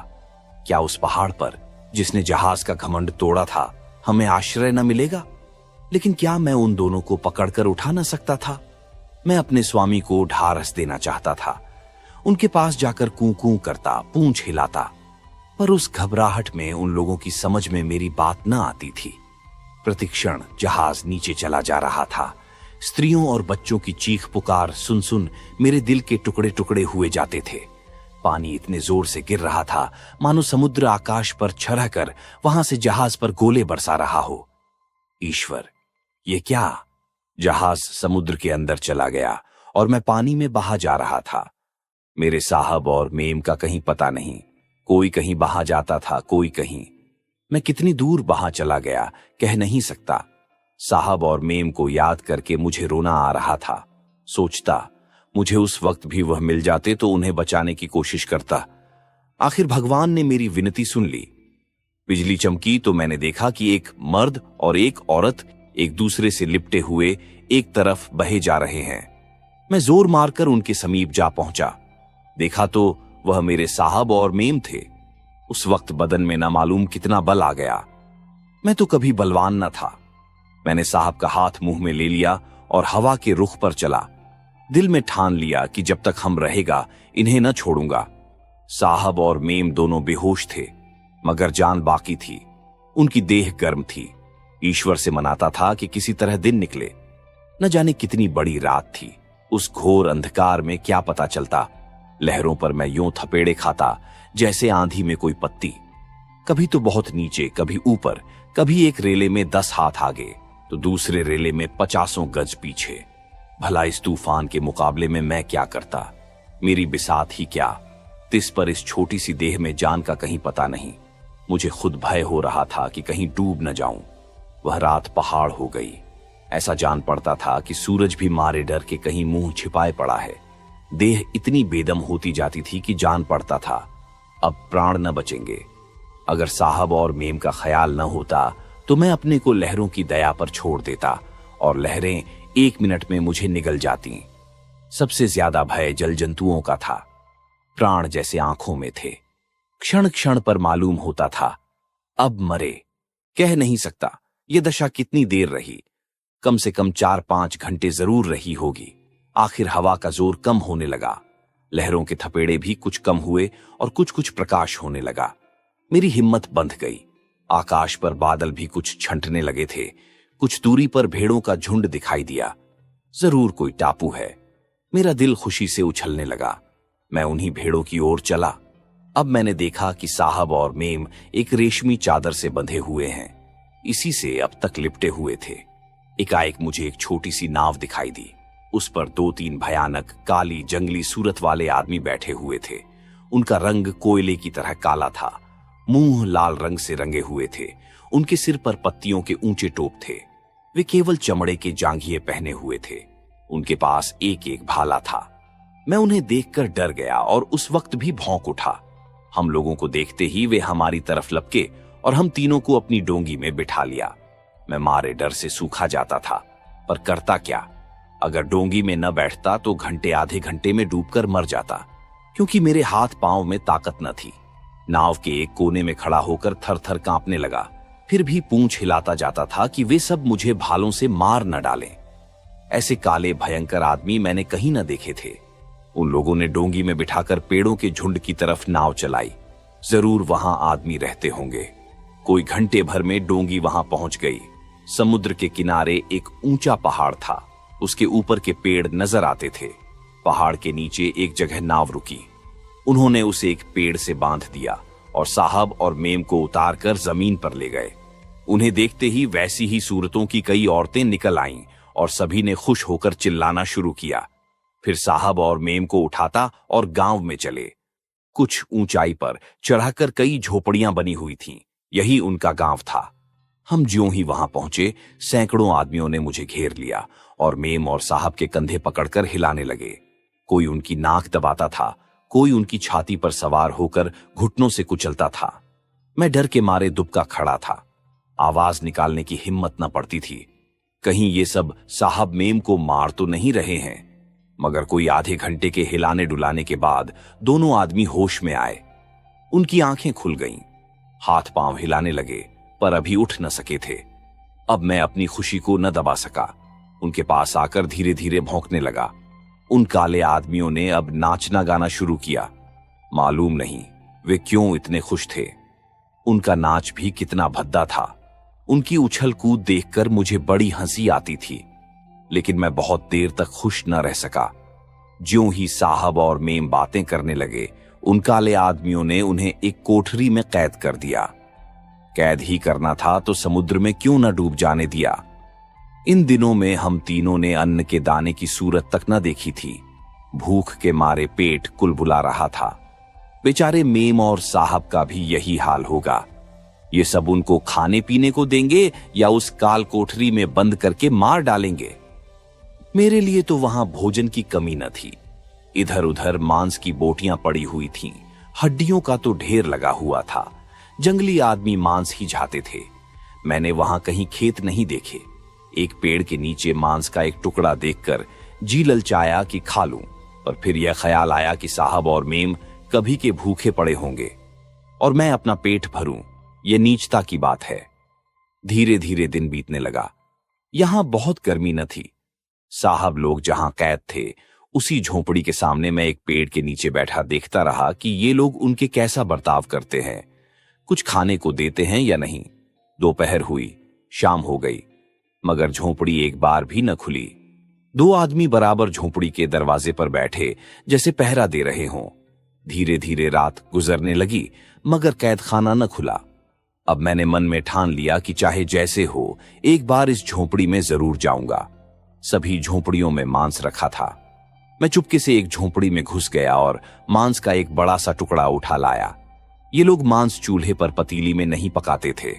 क्या उस पहाड़ पर जिसने जहाज का घमंड तोड़ा था हमें आश्रय न मिलेगा? लेकिन क्या मैं उन दोनों को पकड़कर उठा न सकता था? मैं अपने स्वामी को ढारस देना चाहता था। उनके पास जाकर कूं कूं करता, पूंछ हिलाता, पर उस घबराहट में उन लोगों की समझ में मेरी बात न आती थी। प्रतिक्षण जहाज नीचे चला जा रहा था। स्त्रियों और बच्चों की चीख पुकार सुन सुन मेरे दिल के टुकड़े टुकड़े हुए जाते थे। पानी इतने जोर से गिर रहा था मानो समुद्र आकाश पर छरह कर वहां से जहाज पर गोले बरसा रहा हो। ईश्वर, ये क्या? जहाज समुद्र के अंदर चला गया और मैं पानी में बहा जा रहा था। मेरे साहब और मेम का कहीं पता नहीं। कोई कहीं बहा जाता था, कोई कहीं। मैं कितनी दूर बहा चला गया कह नहीं सकता। साहब और मेम को याद करके मुझे रोना आ रहा था। सोचता, मुझे उस वक्त भी वह मिल जाते तो उन्हें बचाने की कोशिश करता। आखिर भगवान ने मेरी विनती सुन ली। बिजली चमकी तो मैंने देखा कि एक मर्द और एक औरत एक दूसरे से लिपटे हुए एक तरफ बहे जा रहे हैं। मैं जोर मारकर उनके समीप जा पहुंचा। देखा तो वह मेरे साहब और मेम थे। उस वक्त बदन में न मालूम कितना बल आ गया। मैं तो कभी बलवान न था। मैंने साहब का हाथ मुंह में ले लिया और हवा के रुख पर चला। दिल में ठान लिया कि जब तक हम रहेगा इन्हें न छोड़ूंगा। साहब और मेम दोनों बेहोश थे, मगर जान बाकी थी। उनकी देह गर्म थी। ईश्वर से मनाता था कि किसी तरह दिन निकले। न जाने कितनी बड़ी रात थी। उस घोर अंधकार में क्या पता चलता। लहरों पर मैं यूं थपेड़े खाता जैसे आंधी में कोई पत्ती। कभी तो बहुत नीचे, कभी ऊपर, कभी एक रेले में 10 हाथ आगे तो दूसरे रेले में 50 गज पीछे। भला इस तूफान के मुकाबले में मैं क्या करता? मेरी बिसात ही क्या। तिस पर इस छोटी सी देह में जान का कहीं पता नहीं। मुझे खुद भय हो रहा था कि कहीं डूब न जाऊं। वह रात पहाड़ हो गई। ऐसा जान पड़ता था कि सूरज भी मारे डर के कहीं मुंह छिपाए पड़ा है। देह इतनी बेदम होती जाती थी कि जान पड़ता था अब प्राण न बचेंगे। अगर साहब और मेम का ख्याल न होता तो मैं अपने को लहरों की दया पर छोड़ देता और लहरें 1 मिनट में मुझे निगल जाती। सबसे ज्यादा भय जल जंतुओं का था। प्राण जैसे आंखों में थे। क्षण क्षण पर मालूम होता था अब मरे। कह नहीं सकता यह दशा कितनी देर रही। कम से कम 4-5 घंटे जरूर रही होगी। आखिर हवा का जोर कम होने लगा। लहरों के थपेड़े भी कुछ कम हुए और कुछ कुछ प्रकाश होने लगा। मेरी हिम्मत बंध गई। आकाश पर बादल भी कुछ छंटने लगे थे। कुछ दूरी पर भेड़ों का झुंड दिखाई दिया। जरूर कोई टापू है। मेरा दिल खुशी से उछलने लगा। मैं उन्हीं भेड़ों की ओर चला। अब मैंने देखा कि साहब और मेम एक रेशमी चादर से बंधे हुए हैं। इसी से अब तक लिपटे हुए थे। एकाएक मुझे एक छोटी सी नाव दिखाई दी। उस पर 2-3 भयानक काली जंगली सूरत वाले आदमी बैठे हुए थे। उनका रंग कोयले की तरह काला था। मुंह लाल रंग से रंगे हुए थे। उनके सिर पर पत्तियों के ऊंचे टोप थे। वे केवल चमड़े के जांघिए पहने हुए थे। उनके पास एक एक भाला था। मैं उन्हें देखकर डर गया और उस वक्त भी भौंक उठा। हम लोगों को देखते ही वे हमारी तरफ लपके और हम तीनों को अपनी डोंगी में बिठा लिया। मैं मारे डर से सूखा जाता था, पर करता क्या? अगर डोंगी में न बैठता तो घंटे आधे घंटे में डूबकर मर जाता, क्योंकि मेरे हाथ पांव में ताकत न थी। नाव के एक कोने में खड़ा होकर थर थर कांपने लगा। फिर भी पूंछ हिलाता जाता था कि वे सब मुझे भालों से मार न डालें। ऐसे काले भयंकर आदमी मैंने कहीं न देखे थे। उन लोगों ने डोंगी में बिठाकर पेड़ों के झुंड की तरफ नाव चलाई। जरूर वहां आदमी रहते होंगे। कोई घंटे भर में डोंगी वहां पहुंच गई। समुद्र के किनारे एक ऊंचा पहाड़ था। उसके ऊपर के पेड़ नजर आते थे। पहाड़ के नीचे एक जगह नाव रुकी। उन्होंने उसे एक पेड़ से बांध दिया और साहब और मेम को उतारकर जमीन पर ले गए। उन्हें देखते ही वैसी ही सूरतों की कई औरतें निकल आईं और सभी ने खुश होकर चिल्लाना शुरू किया। फिर साहब और मेम को उठाता और गांव में चले। कुछ ऊंचाई पर चढ़ाकर कई झोपड़ियां बनी हुई थीं। यही उनका गांव था। हम ज्यों ही वहां पहुंचे, सैकड़ों आदमियों ने मुझे घेर लिया और मेम और साहब के कंधे पकड़कर हिलाने लगे। कोई उनकी नाक दबाता था, कोई उनकी छाती पर सवार होकर घुटनों से कुचलता था। मैं डर के मारे दुबका खड़ा था। आवाज निकालने की हिम्मत न पड़ती थी। कहीं ये सब साहब मेम को मार तो नहीं रहे हैं। मगर कोई आधे घंटे के हिलाने डुलाने के बाद दोनों आदमी होश में आए। उनकी आंखें खुल गईं। हाथ पांव हिलाने लगे, पर अभी उठ न सके थे। अब मैं अपनी खुशी को न दबा सका। उनके पास आकर धीरे धीरे भौंकने लगा। उन काले आदमियों ने अब नाचना गाना शुरू किया। मालूम नहीं वे क्यों इतने खुश थे। उनका नाच भी कितना भद्दा था। उनकी उछल कूद देखकर मुझे बड़ी हंसी आती थी, लेकिन मैं बहुत देर तक खुश न रह सका। ज्यों ही साहब और मेम बातें करने लगे, उन काले आदमियों ने उन्हें एक कोठरी में कैद कर दिया। कैद ही करना था तो समुद्र में क्यों न डूब जाने दिया। इन दिनों में हम तीनों ने अन्न के दाने की सूरत तक न देखी थी। भूख के मारे पेट कुलबुला रहा था। बेचारे मेम और साहब का भी यही हाल होगा। ये सब उनको खाने पीने को देंगे या उस काल कोठरी में बंद करके मार डालेंगे। मेरे लिए तो वहां भोजन की कमी न थी। इधर उधर मांस की बोटियां पड़ी हुई थीं। हड्डियों का तो ढेर लगा हुआ था। जंगली आदमी मांस ही जाते थे। मैंने वहां कहीं खेत नहीं देखे। एक पेड़ के नीचे मांस का एक टुकड़ा देखकर जी ललचाया कि खा लूं, पर फिर यह ख्याल आया कि साहब और मेम कभी के भूखे पड़े होंगे और मैं अपना पेट भरूं, यह नीचता की बात है। धीरे धीरे दिन बीतने लगा। यहां बहुत गर्मी न थी। साहब लोग जहां कैद थे उसी झोपड़ी के सामने मैं एक पेड़ के नीचे बैठा देखता रहा कि ये लोग उनके कैसा बर्ताव करते हैं, कुछ खाने को देते हैं या नहीं। दोपहर हुई, शाम हो गई, मगर झोपड़ी एक बार भी न खुली। 2 आदमी बराबर झोपड़ी के दरवाजे पर बैठे जैसे पहरा दे रहे हों। धीरे धीरे रात गुजरने लगी, मगर कैद खाना न खुला। अब मैंने मन में ठान लिया कि चाहे जैसे हो एक बार इस झोपड़ी में जरूर जाऊंगा। सभी झोपड़ियों में मांस रखा था। मैं चुपके से एक झोपड़ी में घुस गया और मांस का एक बड़ा सा टुकड़ा उठा लाया। ये लोग मांस चूल्हे पर पतीली में नहीं पकाते थे,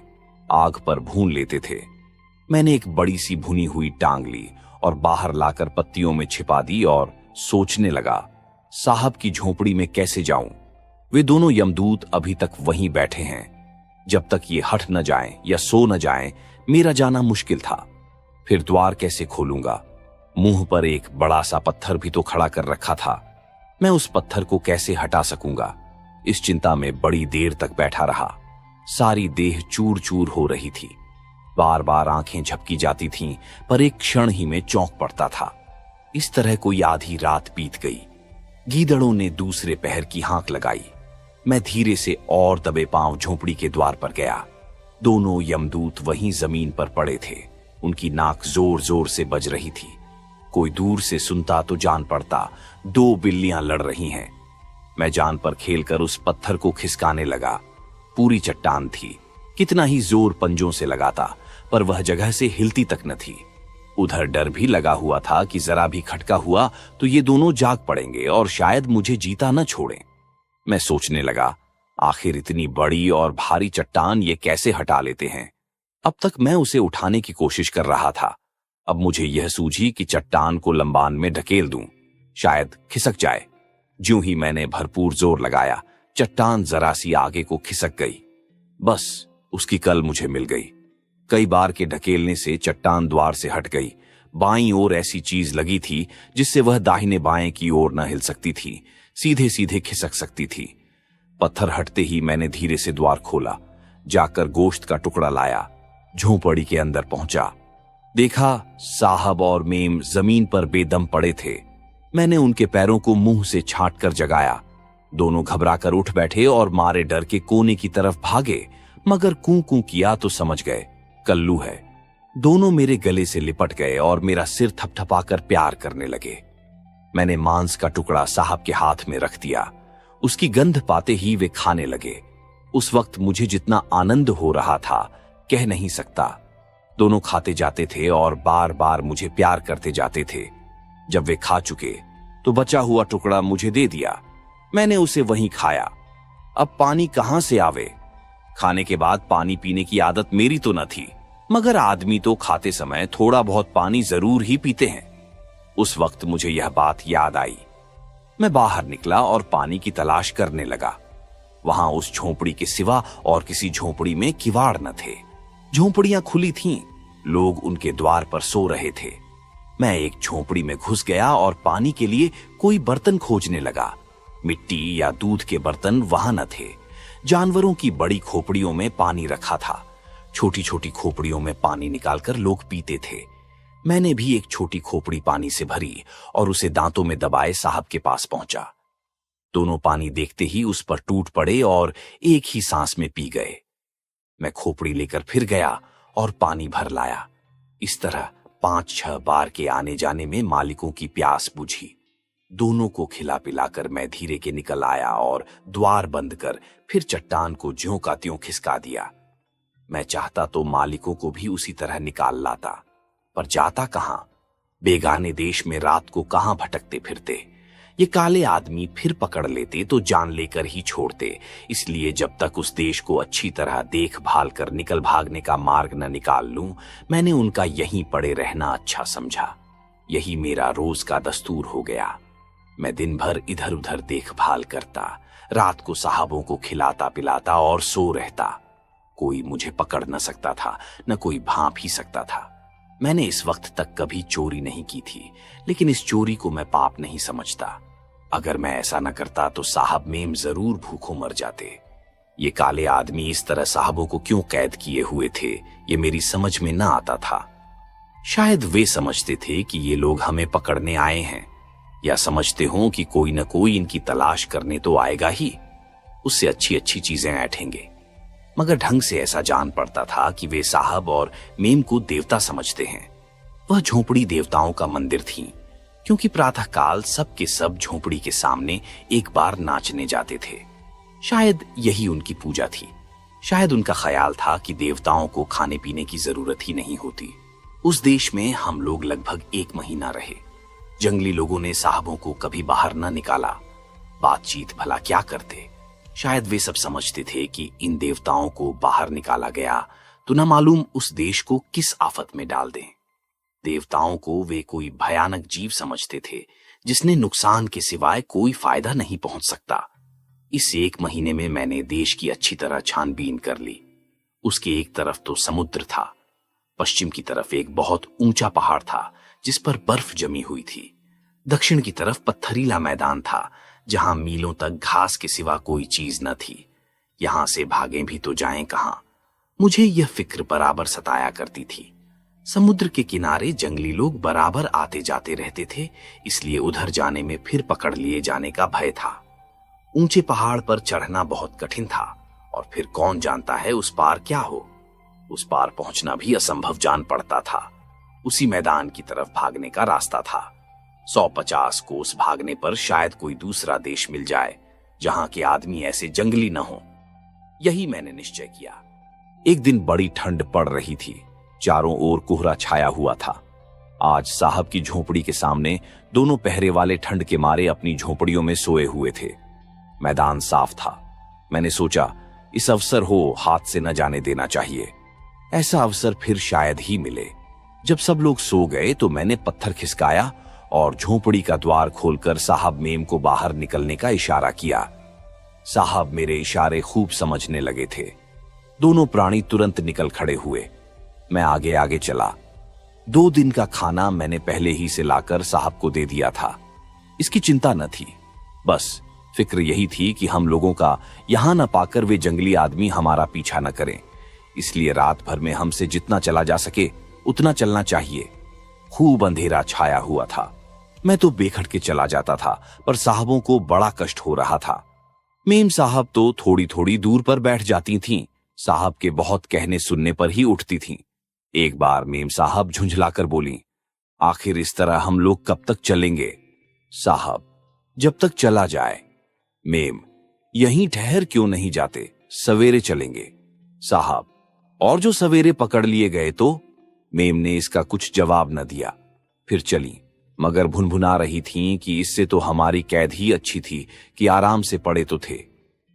आग पर भून लेते थे। मैंने एक बड़ी सी भुनी हुई टांग ली और बाहर लाकर पत्तियों में छिपा दी और सोचने लगा, साहब की झोपड़ी में कैसे जाऊं। वे दोनों यमदूत अभी तक वहीं बैठे हैं। जब तक ये हट न जाएं या सो न जाएं, मेरा जाना मुश्किल था। फिर द्वार कैसे खोलूंगा? मुंह पर एक बड़ा सा पत्थर भी तो खड़ा कर रखा था। मैं उस पत्थर को कैसे हटा सकूंगा? इस चिंता में बड़ी देर तक बैठा रहा। सारी देह चूर चूर हो रही थी। बार बार आंखें झपकी जाती थीं, पर एक क्षण ही में चौंक पड़ता था। इस तरह कोई आधी रात बीत गई। गीदड़ों ने दूसरे पहर की हांक लगाई। मैं धीरे से और दबे पांव झोपड़ी के द्वार पर गया। दोनों यमदूत वहीं जमीन पर पड़े थे। उनकी नाक जोर जोर से बज रही थी। कोई दूर से सुनता तो जान पड़ता 2 बिल्लियां लड़ रही हैं। मैं जान पर खेलकर उस पत्थर को खिसकाने लगा। पूरी चट्टान थी। कितना ही जोर पंजों से लगाता, पर वह जगह से हिलती तक न थी। उधर डर भी लगा हुआ था कि जरा भी खटका हुआ तो ये दोनों जाग पड़ेंगे और शायद मुझे जीता न छोड़ें। मैं सोचने लगा, आखिर इतनी बड़ी और भारी चट्टान ये कैसे हटा लेते हैं। अब तक मैं उसे उठाने की कोशिश कर रहा था। अब मुझे यह सूझी कि चट्टान को लंबान में ढकेल दूं, शायद खिसक जाए। ज्यों ही मैंने भरपूर जोर लगाया, चट्टान जरा सी आगे को खिसक गई। बस उसकी कल मुझे मिल गई। कई बार के ढकेलने से चट्टान द्वार से हट गई। बाईं ओर ऐसी चीज लगी थी जिससे वह दाहिने बाएं की ओर न हिल सकती थी, सीधे सीधे खिसक सकती थी। पत्थर हटते ही मैंने धीरे से द्वार खोला, जाकर गोश्त का टुकड़ा लाया। झोपड़ी के अंदर पहुंचा, देखा साहब और मेम जमीन पर बेदम पड़े थे। मैंने उनके पैरों को मुंह से छांट कर जगाया। दोनों घबराकर उठ बैठे और मारे डर के कोने की तरफ भागे, मगर कूं कूं किया तो समझ गए कल्लू है। दोनों मेरे गले से लिपट गए और मेरा सिर थपथपाकर प्यार करने लगे। मैंने मांस का टुकड़ा साहब के हाथ में रख दिया। उसकी गंध पाते ही वे खाने लगे। उस वक्त मुझे जितना आनंद हो रहा था कह नहीं सकता। दोनों खाते जाते थे और बार बार मुझे प्यार करते जाते थे। जब वे खा चुके तो बचा हुआ टुकड़ा मुझे दे दिया। मैंने उसे वहीं खाया। अब पानी कहां से आवे? खाने के बाद पानी पीने की आदत मेरी तो न थी, मगर आदमी तो खाते समय थोड़ा बहुत पानी जरूर ही पीते हैं। उस वक्त मुझे यह बात याद आई। मैं बाहर निकला और पानी की तलाश करने लगा। वहां उस झोपड़ी के सिवा और किसी झोपड़ी में किवाड़ न थे। झोपड़ियां खुली थीं, लोग उनके द्वार पर सो रहे थे। मैं एक झोपड़ी में घुस गया और पानी के लिए कोई बर्तन खोजने लगा। मिट्टी या दूध के बर्तन वहां न थे। जानवरों की बड़ी खोपड़ियों में पानी रखा था। छोटी छोटी खोपड़ियों में पानी निकालकर लोग पीते थे। मैंने भी एक छोटी खोपड़ी पानी से भरी और उसे दांतों में दबाए साहब के पास पहुंचा। दोनों पानी देखते ही उस पर टूट पड़े और एक ही सांस में पी गए। मैं खोपड़ी लेकर फिर गया और पानी भर लाया। इस तरह 5-6 बार के आने जाने में मालिकों की प्यास बुझी। दोनों को खिला पिलाकर मैं धीरे के निकल आया और द्वार बंद कर फिर चट्टान को ज्यों का त्यों खिसका दिया। मैं चाहता तो मालिकों को भी उसी तरह निकाल लाता, पर जाता कहां? बेगाने देश में रात को कहां भटकते फिरते। ये काले आदमी फिर पकड़ लेते तो जान लेकर ही छोड़ते। इसलिए जब तक उस देश को अच्छी तरह देखभाल कर निकल भागने का मार्ग न निकाल लूं, मैंने उनका यहीं पड़े रहना अच्छा समझा। यही मेरा रोज का दस्तूर हो गया। मैं दिन भर इधर उधर देखभाल करता, रात को साहबों को खिलाता पिलाता और सो रहता। कोई मुझे पकड़ न सकता था, न कोई भांप ही सकता था। मैंने इस वक्त तक कभी चोरी नहीं की थी, लेकिन इस चोरी को मैं पाप नहीं समझता। अगर मैं ऐसा न करता तो साहब मेम जरूर भूखों मर जाते। ये काले आदमी इस तरह साहबों को क्यों कैद किए हुए थे, ये मेरी समझ में ना आता था। शायद वे समझते थे कि ये लोग हमें पकड़ने आए हैं, या समझते हों कि कोई न कोई इनकी तलाश करने तो आएगा ही, उससे अच्छी अच्छी चीजें ऐंठेंगे। मगर ढंग से ऐसा जान पड़ता था कि वे साहब और मेम को देवता समझते हैं। वह झोपड़ी देवताओं का मंदिर थी, क्योंकि प्रातःकाल सब के सब झोपड़ी के सामने एक बार नाचने जाते थे। शायद यही उनकी पूजा थी। शायद उनका ख्याल था कि देवताओं को खाने पीने की जरूरत ही नहीं होती। उस देश में हम लोग लगभग 1 महीना रहे। जंगली लोगों ने साहबों को कभी बाहर न निकाला। बातचीत भला क्या करते। शायद वे सब समझते थे कि इन देवताओं को बाहर निकाला गया तो न मालूम उस देश को किस आफत में डाल दें। देवताओं को वे कोई भयानक जीव समझते थे, जिसने नुकसान के सिवाय कोई फायदा नहीं पहुंच सकता। इस 1 महीने में मैंने देश की अच्छी तरह छानबीन कर ली। उसके एक तरफ तो समुद्र था, पश्चिम की तरफ एक बहुत ऊंचा पहाड़ था जिस पर बर्फ जमी हुई थी। दक्षिण की तरफ पत्थरीला मैदान था जहां मीलों तक घास के सिवा कोई चीज न थी। यहां से भागें भी तो जाएं कहां। मुझे यह फिक्र बराबर सताया करती थी। समुद्र के किनारे जंगली लोग बराबर आते जाते रहते थे, इसलिए उधर जाने में फिर पकड़ लिए जाने का भय था। ऊंचे पहाड़ पर चढ़ना बहुत कठिन था, और फिर कौन जानता है उस पार क्या हो। उस पार पहुंचना भी असंभव जान पड़ता था। उसी मैदान की तरफ भागने का रास्ता था। 150 कोस भागने पर शायद कोई दूसरा देश मिल जाए जहां के आदमी ऐसे जंगली न हो। यही मैंने निश्चय किया। एक दिन बड़ी ठंड पड़ रही थी। चारों ओर कोहरा छाया हुआ था। आज साहब की झोपड़ी के सामने दोनों पहरे वाले ठंड के मारे अपनी झोपड़ियों में सोए हुए थे। मैदान साफ था। मैंने सोचा इस अवसर हो हाथ से न जाने देना चाहिए। ऐसा अवसर फिर शायद ही मिले। जब सब लोग सो गए तो मैंने पत्थर खिसकाया और झोपड़ी का द्वार खोलकर साहब मेम को बाहर निकलने का इशारा किया। साहब मेरे इशारे खूब समझने लगे थे। दोनों प्राणी तुरंत निकल खड़े हुए। मैं आगे आगे चला। 2 दिन का खाना मैंने पहले ही से लाकर साहब को दे दिया था। इसकी चिंता न थी, बस फिक्र यही थी कि हम लोगों का यहां न पाकर वे जंगली आदमी हमारा पीछा न करें। इसलिए रात भर में हमसे जितना चला जा सके उतना चलना चाहिए। खूब अंधेरा छाया हुआ था। मैं तो बेखट के चला जाता था, पर साहबों को बड़ा कष्ट हो रहा था। मेम साहब तो थोड़ी थोड़ी दूर पर बैठ जाती थीं। साहब के बहुत कहने सुनने पर ही उठती थीं। एक बार मेम साहब झुंझलाकर बोली, आखिर इस तरह हम लोग कब तक चलेंगे? साहब, जब तक चला जाए। मेम, यहीं ठहर क्यों नहीं जाते? सवेरे चलेंगे। साहब, और जो सवेरे पकड़ लिए गए तो? मेम ने इसका कुछ जवाब न दिया। फिर चली, मगर भुनभुना रही थीं कि इससे तो हमारी कैद ही अच्छी थी कि आराम से पड़े तो थे।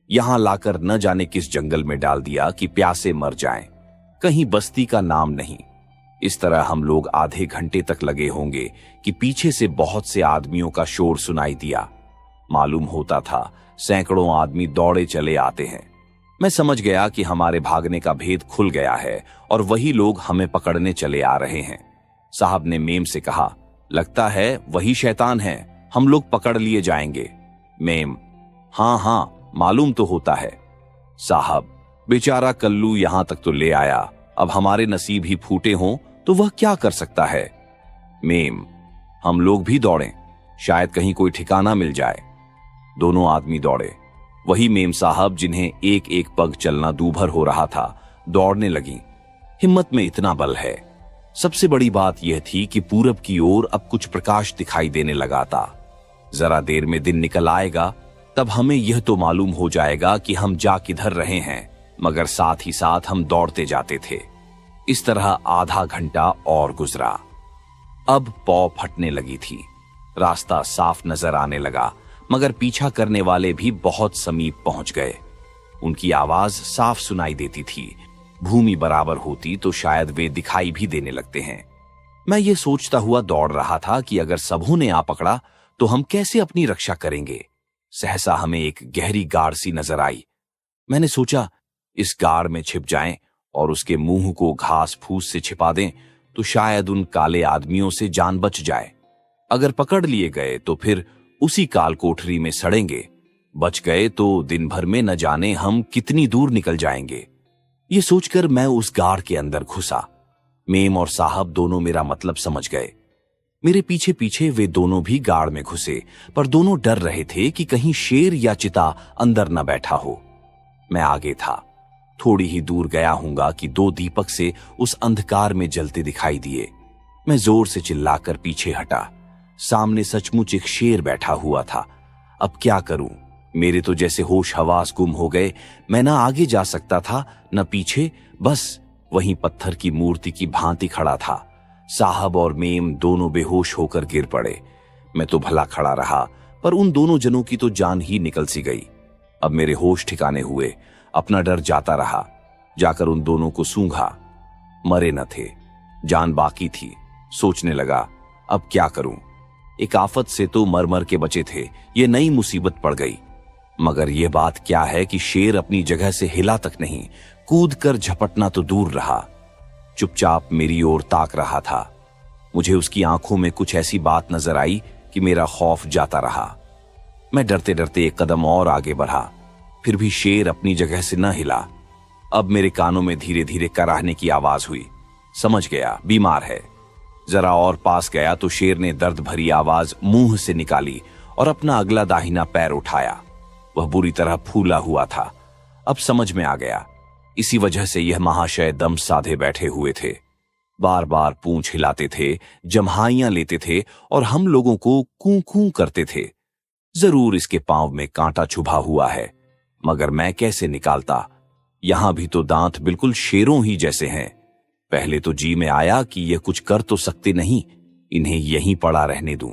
यहां लाकर न जाने किस जंगल में डाल दिया कि प्यासे मर जाएं। कहीं बस्ती का नाम नहीं। इस तरह हम लोग आधे घंटे तक लगे होंगे कि पीछे से बहुत से आदमियों का शोर सुनाई दिया। मालूम होता था सैकड़ों आदमी दौड़े चले आते हैं। मैं समझ गया कि हमारे भागने का भेद खुल गया है और वही लोग हमें पकड़ने चले आ रहे हैं। साहब ने मेम से कहा, लगता है वही शैतान है, हम लोग पकड़ लिए जाएंगे। मेम, हाँ हाँ, मालूम तो होता है। साहब, बेचारा कल्लू यहां तक तो ले आया, अब हमारे नसीब ही फूटे हों तो वह क्या कर सकता है। मेम, हम लोग भी दौड़ें, शायद कहीं कोई ठिकाना मिल जाए। दोनों आदमी दौड़े। वही मेम साहब जिन्हें एक एक पग चलना दूभर हो रहा था, दौड़ने लगी। हिम्मत में इतना बल है। सबसे बड़ी बात यह थी कि पूरब की ओर अब कुछ प्रकाश दिखाई देने लगा था। जरा देर में दिन निकल आएगा, तब हमें यह तो मालूम हो जाएगा कि हम जा किधर रहे हैं, मगर साथ ही साथ हम दौड़ते जाते थे। इस तरह आधा घंटा और गुजरा। अब पौ फटने लगी थी। रास्ता साफ नजर आने लगा, मगर पीछा करने वाले भी बहुत समीप पहुंच गए। उनकी आवाज साफ सुनाई देती थी। भूमि बराबर होती तो शायद वे दिखाई भी देने लगते हैं। मैं ये सोचता हुआ दौड़ रहा था कि अगर सबों ने आ पकड़ा तो हम कैसे अपनी रक्षा करेंगे। सहसा हमें एक गहरी गाड़ सी नजर आई। मैंने सोचा इस गाड़ में छिप जाएं और उसके मुंह को घास फूस से छिपा दें तो शायद उन काले आदमियों से जान बच जाए। अगर पकड़ लिए गए तो फिर उसी काल कोठरी में सड़ेंगे, बच गए तो दिन भर में न जाने हम कितनी दूर निकल जाएंगे। ये सोचकर मैं उस गाड़ के अंदर घुसा। मेम और साहब दोनों मेरा मतलब समझ गए। मेरे पीछे पीछे वे दोनों भी गाड़ में घुसे, पर दोनों डर रहे थे कि कहीं शेर या चिता अंदर न बैठा हो। मैं आगे था। थोड़ी ही दूर गया हूंगा कि दो दीपक से उस अंधकार में जलते दिखाई दिए। मैं जोर से चिल्लाकर पीछे हटा। सामने सचमुच एक शेर बैठा हुआ था। अब क्या करूं? मेरे तो जैसे होश हवास गुम हो गए। मैं ना आगे जा सकता था न पीछे, बस वहीं पत्थर की मूर्ति की भांति खड़ा था। साहब और मेम दोनों बेहोश होकर गिर पड़े। मैं तो भला खड़ा रहा, पर उन दोनों जनों की तो जान ही निकल सी गई। अब मेरे होश ठिकाने हुए। अपना डर जाता रहा। जाकर उन दोनों को सूंघा। मरे न थे, जान बाकी थी। सोचने लगा, अब क्या करूं? एक आफत से तो मर मर के बचे थे, ये नई मुसीबत पड़ गई। मगर यह बात क्या है कि शेर अपनी जगह से हिला तक नहीं, कूद कर झपटना तो दूर रहा। चुपचाप मेरी ओर ताक रहा था। मुझे उसकी आंखों में कुछ ऐसी बात नजर आई कि मेरा खौफ जाता रहा। मैं डरते डरते एक कदम और आगे बढ़ा, फिर भी शेर अपनी जगह से न हिला। अब मेरे कानों में धीरे धीरे कराहने की आवाज हुई। समझ गया, बीमार है। जरा और पास गया तो शेर ने दर्द भरी आवाज मुंह से निकाली और अपना अगला दाहिना पैर उठाया। वह बुरी तरह फूला हुआ था। अब समझ में आ गया, इसी वजह से यह महाशय दम साधे बैठे हुए थे। बार बार पूंछ हिलाते थे, जम्हाइयां लेते थे और हम लोगों को कूं कूं करते थे। जरूर इसके पांव में कांटा चुभा हुआ है, मगर मैं कैसे निकालता? यहां भी तो दांत बिल्कुल शेरों ही जैसे हैं। पहले तो जी में आया कि ये कुछ कर तो सकते नहीं, इन्हें यहीं पड़ा रहने दूं।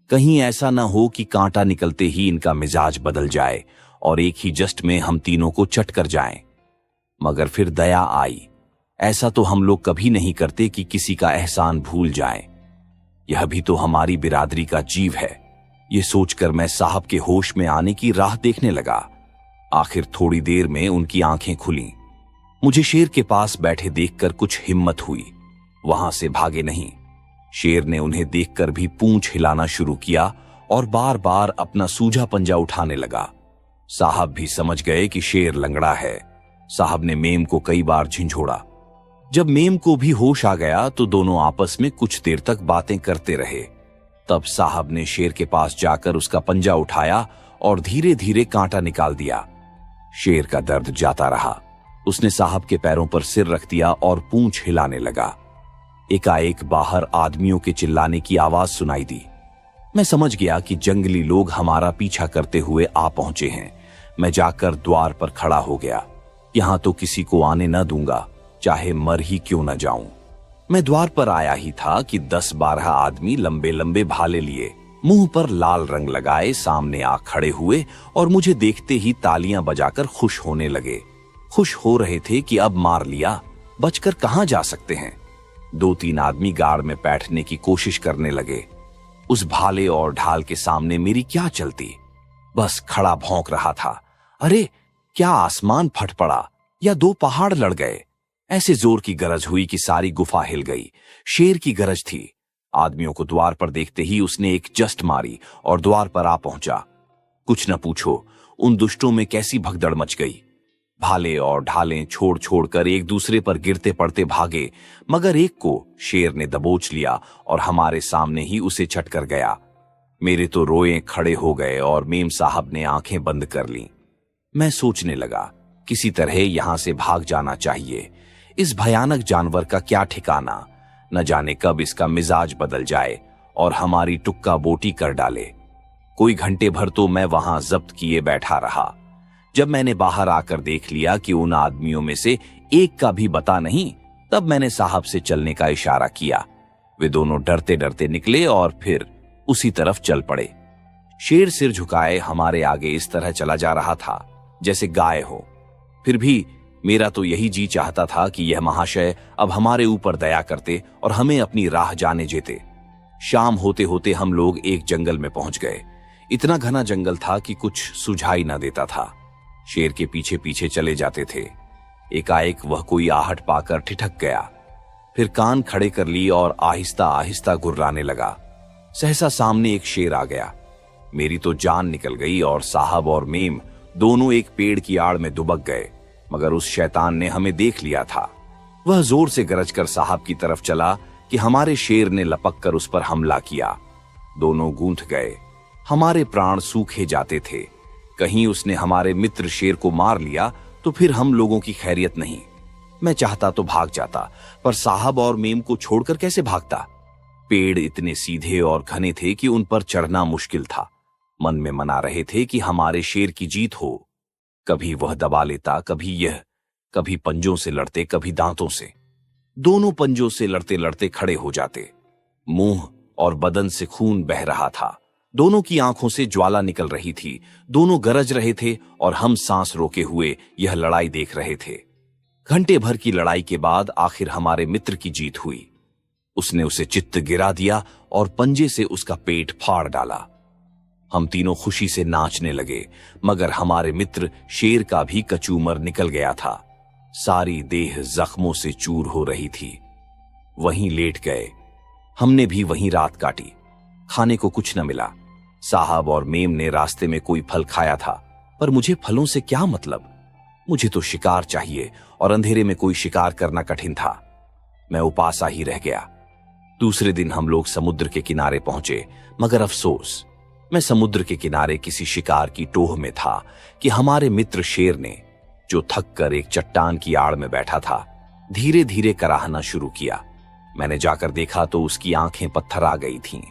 कहीं ऐसा ना हो कि कांटा निकलते ही इनका मिजाज बदल जाए और एक ही जस्ट में हम तीनों को चट कर जाएं। मगर फिर दया आई। ऐसा तो हम लोग कभी नहीं करते कि किसी का एहसान भूल जाएं। यह भी तो हमारी बिरादरी का जीव है। ये सोचकर मैं साहब के होश में आने की राह देखने लगा। आखिर थोड़ी देर में उनकी आंखें खुलीं। मुझे शेर के पास बैठे देखकर कुछ हिम्मत हुई। वहां से भागे नहीं। शेर ने उन्हें देखकर भी पूंछ हिलाना शुरू किया और बार बार अपना सूजा पंजा उठाने लगा। साहब भी समझ गए कि शेर लंगड़ा है। साहब ने मेम को कई बार झिंझोड़ा। जब मेम को भी होश आ गया तो दोनों आपस में कुछ देर तक बातें करते रहे। तब साहब ने शेर के पास जाकर उसका पंजा उठाया और धीरे धीरे कांटा निकाल दिया। शेर का दर्द जाता रहा। उसने साहब के पैरों पर सिर रख दिया और पूंछ हिलाने लगा। एकाएक बाहर आदमियों के चिल्लाने की आवाज सुनाई दी। मैं समझ गया कि जंगली लोग हमारा पीछा करते हुए आ पहुंचे हैं। मैं जाकर द्वार पर खड़ा हो गया। यहां तो किसी को आने न दूंगा, चाहे मर ही क्यों न जाऊं। मैं द्वार पर आया ही था कि 10-12 आदमी लंबे लंबे भाले लिए, मुंह पर लाल रंग लगाए सामने आ खड़े हुए और मुझे देखते ही तालियां बजाकर खुश होने लगे। खुश हो रहे थे कि अब मार लिया, बचकर कहां जा सकते हैं। 2-3 आदमी गाड़ में बैठने की कोशिश करने लगे। उस भाले और ढाल के सामने मेरी क्या चलती। बस खड़ा भौंक रहा था। अरे क्या आसमान फट पड़ा या 2 पहाड़ लड़ गए। ऐसे जोर की गरज हुई कि सारी गुफा हिल गई। शेर की गरज थी। आदमियों को द्वार पर देखते ही उसने एक जस्ट मारी और द्वार पर आ पहुंचा। कुछ न पूछो, उन दुष्टों में कैसी भगदड़ मच गई। भाले और ढालें छोड़ छोड़कर एक दूसरे पर गिरते पड़ते भागे, मगर एक को शेर ने दबोच लिया और हमारे सामने ही उसे छट कर गया। मेरे तो रोए खड़े हो गए और मेम साहब ने आंखें बंद कर लीं। मैं सोचने लगा, किसी तरह यहां से भाग जाना चाहिए। इस भयानक जानवर का क्या ठिकाना, न जाने कब इसका मिजाज बदल जाए और हमारी टुक्का बोटी कर डाले। कोई घंटे भर तो मैं वहां जब्त किए बैठा रहा। जब मैंने बाहर आकर देख लिया कि उन आदमियों में से एक का भी बता नहीं, तब मैंने साहब से चलने का इशारा किया। वे दोनों डरते डरते निकले और फिर उसी तरफ चल पड़े। शेर सिर झुकाए हमारे आगे इस तरह चला जा रहा था जैसे गाय हो। फिर भी मेरा तो यही जी चाहता था कि यह महाशय अब हमारे ऊपर दया करते और हमें अपनी राह जाने देते। शाम होते होते हम लोग एक जंगल में पहुंच गए। इतना घना जंगल था कि कुछ सुझाई ना देता था। शेर के पीछे पीछे चले जाते थे। एकाएक वह कोई आहट पाकर ठिठक गया। फिर कान खड़े कर लिए और आहिस्ता आहिस्ता गुर्राने लगा। सहसा सामने एक शेर आ गया। मेरी तो जान निकल गई और साहब और मेम दोनों एक पेड़ की आड़ में दुबक गए, मगर उस शैतान ने हमें देख लिया था। वह जोर से गरज कर साहब की तरफ चला कि हमारे शेर ने लपक कर उस पर हमला किया। दोनों गूंथ गए। हमारे प्राण सूखे जाते थे। कहीं उसने हमारे मित्र शेर को मार लिया तो फिर हम लोगों की खैरियत नहीं। मैं चाहता तो भाग जाता, पर साहब और मेम को छोड़कर कैसे भागता। पेड़ इतने सीधे और घने थे कि उन पर चढ़ना मुश्किल था। मन में मना रहे थे कि हमारे शेर की जीत हो। कभी वह दबा लेता, कभी यह, कभी पंजों से लड़ते, कभी दांतों से। दोनों पंजों से लड़ते लड़ते खड़े हो जाते। मुंह और बदन से खून बह रहा था। दोनों की आंखों से ज्वाला निकल रही थी। दोनों गरज रहे थे और हम सांस रोके हुए यह लड़ाई देख रहे थे। घंटे भर की लड़ाई के बाद आखिर हमारे मित्र की जीत हुई। उसने उसे चित्त गिरा दिया और पंजे से उसका पेट फाड़ डाला। हम तीनों खुशी से नाचने लगे, मगर हमारे मित्र शेर का भी कचूमर निकल गया था। सारी देह जख्मों से चूर हो रही थी। वहीं लेट गए। हमने भी वहीं रात काटी। खाने को कुछ न मिला। साहब और मेम ने रास्ते में कोई फल खाया था, पर मुझे फलों से क्या मतलब। मुझे तो शिकार चाहिए और अंधेरे में कोई शिकार करना कठिन था। मैं उपासा ही रह गया। दूसरे दिन हम लोग समुद्र के किनारे पहुंचे, मगर अफसोस, मैं समुद्र के किनारे किसी शिकार की टोह में था कि हमारे मित्र शेर ने, जो थक कर एक चट्टान की आड़ में बैठा था, धीरे धीरे कराहना शुरू किया। मैंने जाकर देखा तो उसकी आंखें पत्थर आ गई थीं।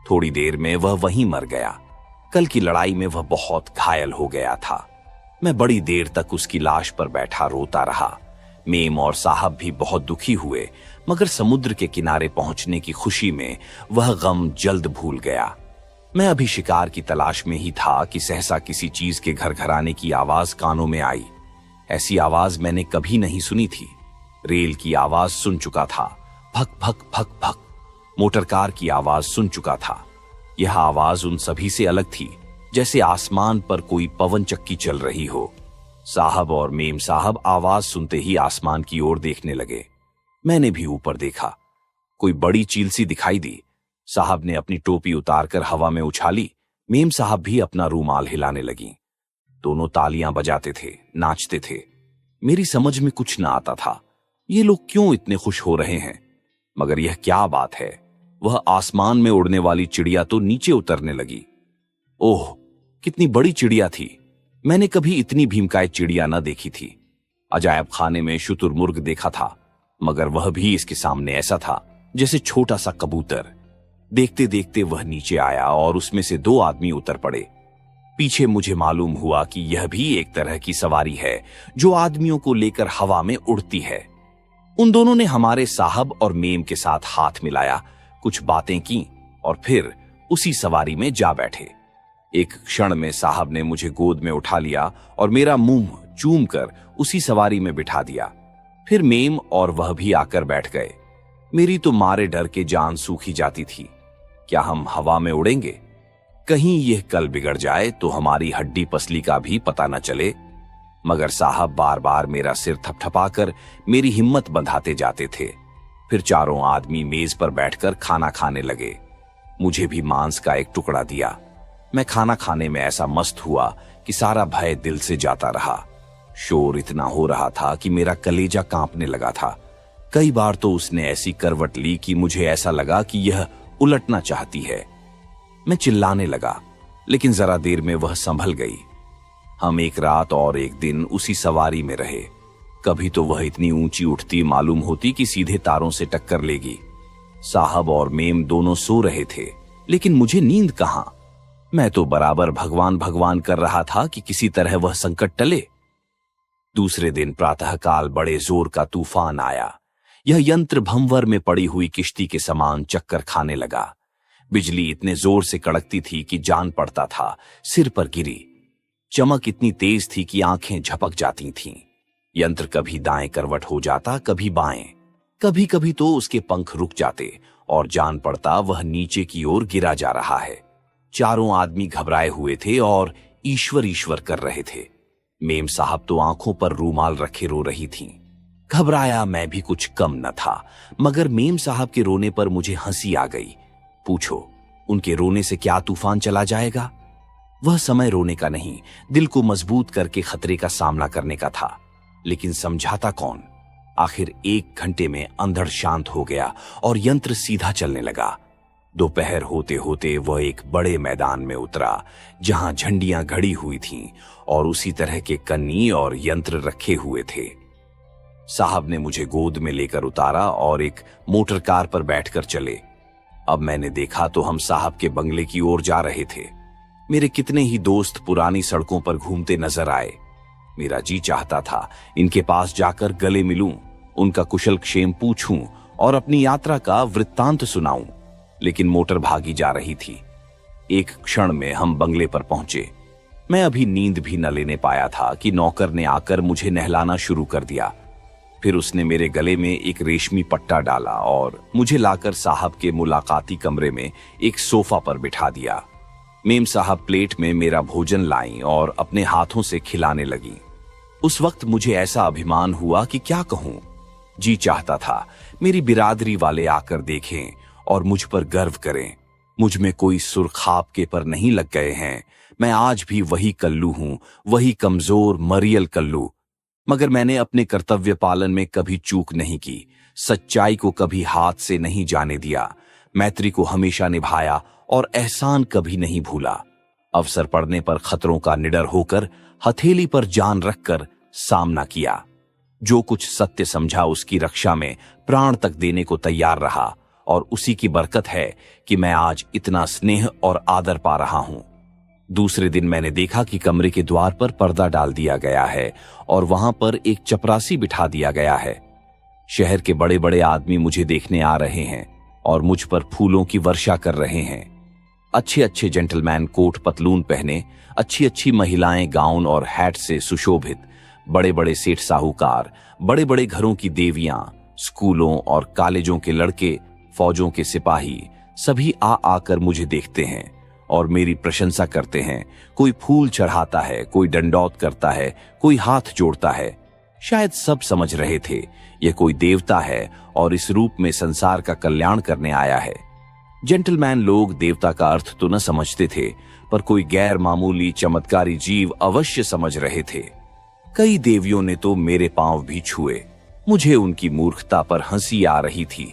थोड़ी देर में वह वहीं मर गया। कल की लड़ाई में वह बहुत घायल हो गया था। मैं बड़ी देर तक उसकी लाश पर बैठा रोता रहा। मेम और साहब भी बहुत दुखी हुए, मगर समुद्र के किनारे पहुंचने की खुशी में वह गम जल्द भूल गया। मैं अभी शिकार की तलाश में ही था कि सहसा किसी चीज के घरघराने की आवाज कानों में आई। ऐसी आवाज मैंने कभी नहीं सुनी थी। रेल की आवाज सुन चुका था, भक भक भक भक। मोटर कार की आवाज सुन चुका था। यह आवाज उन सभी से अलग थी, जैसे आसमान पर कोई पवन चक्की चल रही हो। साहब और मेम साहब आवाज सुनते ही आसमान की ओर देखने लगे। मैंने भी ऊपर देखा। कोई बड़ी चील सी दिखाई दी। साहब ने अपनी टोपी उतारकर हवा में उछाली। मेम साहब भी अपना रूमाल हिलाने लगी। दोनों तालियां बजाते थे, नाचते थे। मेरी समझ में कुछ ना आता था, ये लोग क्यों इतने खुश हो रहे हैं। मगर यह क्या बात है, वह आसमान में उड़ने वाली चिड़िया तो नीचे उतरने लगी। ओह, कितनी बड़ी चिड़िया थी। मैंने कभी इतनी भीमकाय चिड़िया न देखी थी। अजायब खाने में शुतुरमुर्ग देखा था, मगर वह भी इसके सामने ऐसा था जैसे छोटा सा कबूतर। देखते देखते वह नीचे आया और उसमें से 2 आदमी उतर पड़े। पीछे मुझे मालूम हुआ कि यह भी एक तरह की सवारी है जो आदमियों को लेकर हवा में उड़ती है। उन दोनों ने हमारे साहब और मेम के साथ हाथ मिलाया, कुछ बातें की और फिर उसी सवारी में जा बैठे। एक क्षण में साहब ने मुझे गोद में उठा लिया और मेरा मुंह चूम कर उसी सवारी में बिठा दिया। फिर मेम और वह भी आकर बैठ गए। मेरी तो मारे डर के जान सूखी जाती थी। क्या हम हवा में उड़ेंगे? कहीं यह कल बिगड़ जाए तो हमारी हड्डी पसली का भी पता न चले। मगर साहब बार बार मेरा सिर थपथपाकर मेरी हिम्मत बंधाते जाते थे। फिर चारों आदमी मेज पर बैठकर खाना खाने लगे। मुझे भी मांस का एक टुकड़ा दिया। मैं खाना खाने में ऐसा मस्त हुआ कि सारा भय दिल से जाता रहा। शोर इतना हो रहा था कि मेरा कलेजा कांपने लगा था। कई बार तो उसने ऐसी करवट ली कि मुझे ऐसा लगा कि यह उलटना चाहती है। मैं चिल्लाने लगा, लेकिन जरा देर में वह संभल गई। हम एक रात और एक दिन उसी सवारी में रहे। कभी तो वह इतनी ऊंची उठती मालूम होती कि सीधे तारों से टक्कर लेगी। साहब और मेम दोनों सो रहे थे, लेकिन मुझे नींद कहां। मैं तो बराबर भगवान भगवान कर रहा था कि किसी तरह वह संकट टले। दूसरे दिन प्रातःकाल बड़े जोर का तूफान आया। यह यंत्र भंवर में पड़ी हुई किश्ती के समान चक्कर खाने लगा। बिजली इतने जोर से कड़कती थी कि जान पड़ता था सिर पर गिरी। चमक इतनी तेज थी कि आंखें झपक जाती थीं। यंत्र कभी दाएं करवट हो जाता, कभी बाएं। कभी कभी तो उसके पंख रुक जाते और जान पड़ता वह नीचे की ओर गिरा जा रहा है। चारों आदमी घबराए हुए थे और ईश्वर ईश्वर कर रहे थे। मेम साहब तो आंखों पर रूमाल रखे रो रही थीं। घबराया मैं भी कुछ कम न था, मगर मेम साहब के रोने पर मुझे हंसी आ गई। पूछो, उनके रोने से क्या तूफान चला जाएगा? वह समय रोने का नहीं, दिल को मजबूत करके खतरे का सामना करने का था। लेकिन समझाता कौन? आखिर 1 घंटे में अंधड़ शांत हो गया और यंत्र सीधा चलने लगा। दोपहर होते होते वह एक बड़े मैदान में उतरा जहां झंडियां घड़ी हुई थीं और उसी तरह के कन्नी और यंत्र रखे हुए थे। साहब ने मुझे गोद में लेकर उतारा और एक मोटर कार पर बैठकर चले। अब मैंने देखा तो हम साहब के बंगले की ओर जा रहे थे। मेरे कितने ही दोस्त पुरानी सड़कों पर घूमते नजर आए। मेरा जी चाहता था इनके पास जाकर गले मिलूं, उनका कुशल क्षेम पूछूं और अपनी यात्रा का वृत्तांत सुनाऊं, लेकिन मोटर भागी जा रही थी। एक क्षण में हम बंगले पर पहुंचे। मैं अभी नींद भी न लेने पाया था कि नौकर ने आकर मुझे नहलाना शुरू कर दिया। फिर उसने मेरे गले में एक रेशमी पट्टा डाला और मुझे लाकर साहब के मुलाकाती कमरे में एक सोफा पर बिठा दिया। मेम साहब प्लेट में मेरा भोजन लाईं और अपने हाथों से खिलाने लगी। उस वक्त मुझे ऐसा अभिमान हुआ कि क्या कहूं। जी चाहता था मेरी बिरादरी वाले आकर देखें और मुझ पर गर्व करें। मुझ में कोई सुर्खाब के पर नहीं लग गए हैं। मैं आज भी वही कल्लू हूं, वही कमजोर मरियल कल्लू। मगर मैंने अपने कर्तव्य पालन में कभी चूक नहीं की, सच्चाई को कभी हाथ से नहीं जाने दिया, मैत्री को हमेशा निभाया और एहसान कभी नहीं भूला। अवसर पड़ने पर खतरों का निडर होकर हथेली पर जान रखकर सामना किया। जो कुछ सत्य समझा उसकी रक्षा में प्राण तक देने को तैयार रहा और उसी की बरकत है कि मैं आज इतना स्नेह और आदर पा रहा हूं। दूसरे दिन मैंने देखा कि कमरे के द्वार पर पर्दा डाल दिया गया है और वहां पर एक चपरासी बिठा दिया गया है। शहर के बड़े बड़े आदमी मुझे देखने आ रहे हैं और मुझ पर फूलों की वर्षा कर रहे हैं। अच्छे अच्छे जेंटलमैन कोट पतलून पहने, अच्छी अच्छी महिलाएं गाउन और हैट से सुशोभित, बड़े बड़े सेठ साहूकार, बड़े बड़े घरों की देवियां, स्कूलों और कॉलेजों के लड़के, फौजों के सिपाही, सभी आ आकर मुझे देखते हैं और मेरी प्रशंसा करते हैं। कोई फूल चढ़ाता है, कोई दंडौत करता है, कोई हाथ जोड़ता है। शायद सब समझ रहे थे यह कोई देवता है और इस रूप में संसार का कल्याण करने आया है। जेंटलमैन लोग देवता का अर्थ तो न समझते थे, पर कोई गैर मामूली चमत्कारी जीव अवश्य समझ रहे थे। कई देवियों ने तो मेरे पांव भी छुए। मुझे उनकी मूर्खता पर हंसी आ रही थी।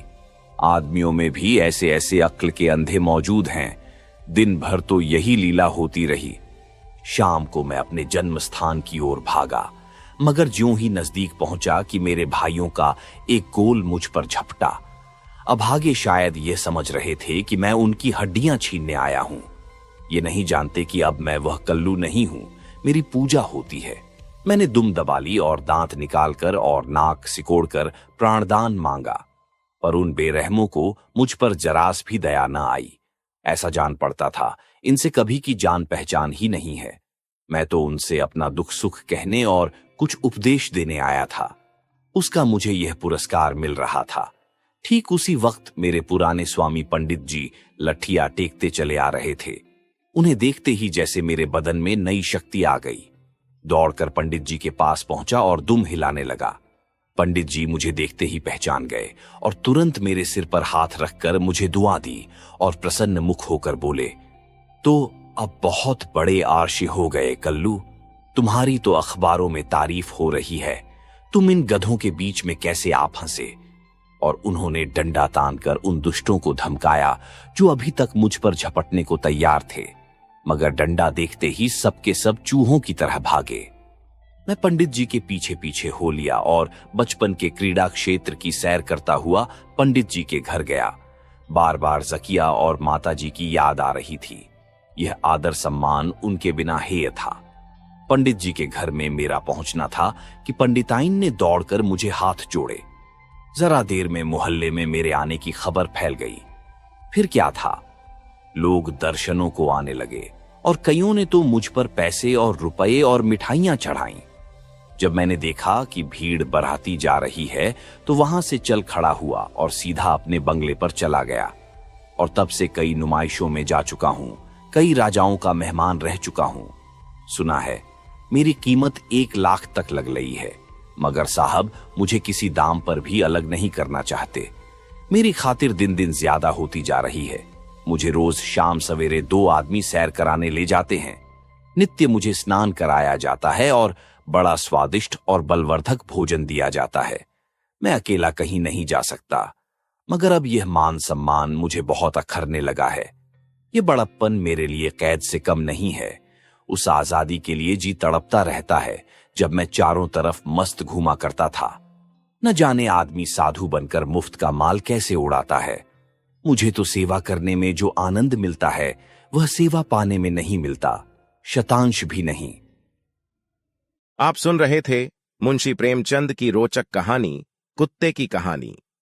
आदमियों में भी ऐसे ऐसे अक्ल के अंधे मौजूद हैं। दिन भर तो यही लीला होती रही। शाम को मैं अपने जन्म स्थान की ओर भागा, मगर ज्यों ही नजदीक पहुंचा कि मेरे भाइयों का एक गोल मुझ पर झपटा। अभागे शायद ये समझ रहे थे कि मैं उनकी हड्डियां छीनने आया हूं। ये नहीं जानते कि अब मैं वह कल्लू नहीं हूं, मेरी पूजा होती है। मैंने दुम दबा ली और दांत निकालकर और नाक सिकोड़कर प्राणदान मांगा, पर उन बेरहमों को मुझ पर जरास भी दया न आई। ऐसा जान पड़ता था इनसे कभी की जान पहचान ही नहीं है। मैं तो उनसे अपना दुख सुख कहने और कुछ उपदेश देने आया था। उसका मुझे यह पुरस्कार मिल रहा था। ठीक उसी वक्त मेरे पुराने स्वामी पंडित जी लठिया टेकते चले आ रहे थे। उन्हें देखते ही जैसे मेरे बदन में नई शक्ति आ गई। दौड़कर पंडित जी के पास पहुंचा और दुम हिलाने लगा। पंडित जी मुझे देखते ही पहचान गए और तुरंत मेरे सिर पर हाथ रखकर मुझे दुआ दी और प्रसन्न मुख होकर बोले, तो अब बहुत बड़े आर्षी हो गए कल्लू। तुम्हारी तो अखबारों में तारीफ हो रही है। तुम इन गधों के बीच में कैसे आ फंसे? और उन्होंने डंडा तानकर उन दुष्टों को धमकाया जो अभी तक मुझ पर झपटने को तैयार थे, मगर डंडा देखते ही सबके सब चूहों की तरह भागे। मैं पंडित जी के पीछे पीछे हो लिया और बचपन के क्रीड़ा क्षेत्र की सैर करता हुआ पंडित जी के घर गया। बार बार जकिया और माता जी की याद आ रही थी। यह आदर सम्मान उनके बिना हेय था। पंडित जी के घर में मेरा पहुंचना था कि पंडिताइन ने दौड़कर मुझे हाथ जोड़े। जरा देर में मोहल्ले में मेरे आने की खबर फैल गई। फिर क्या था, लोग दर्शनों को आने लगे और कईयों ने तो मुझ पर पैसे और रुपए और मिठाइयां चढ़ाईं। जब मैंने देखा कि भीड़ बढ़ाती जा रही है तो वहां से चल खड़ा हुआ और सीधा अपने बंगले पर चला गया। और तब से कई नुमाइशों में जा चुका हूं, कई राजाओं का मेहमान रह चुका हूं। सुना है मेरी कीमत 1 लाख तक लग गई है। मगर साहब मुझे किसी दाम पर भी अलग नहीं करना चाहते। मेरी खातिर दिन दिन ज्यादा होती जा रही है। मुझे रोज शाम सवेरे 2 आदमी सैर कराने ले जाते हैं। नित्य मुझे स्नान कराया जाता है और बड़ा स्वादिष्ट और बलवर्धक भोजन दिया जाता है। मैं अकेला कहीं नहीं जा सकता, मगर अब यह मान सम्मान मुझे बहुत अखरने लगा है। ये बड़प्पन मेरे लिए कैद से कम नहीं है। उस आजादी के लिए जी तड़पता रहता है जब मैं चारों तरफ मस्त घूमा करता था। न जाने आदमी साधु बनकर मुफ्त का माल कैसे उड़ाता है। मुझे तो सेवा करने में जो आनंद मिलता है वह सेवा पाने में नहीं मिलता, शतांश भी नहीं। आप सुन रहे थे मुंशी प्रेमचंद की रोचक कहानी कुत्ते की कहानी।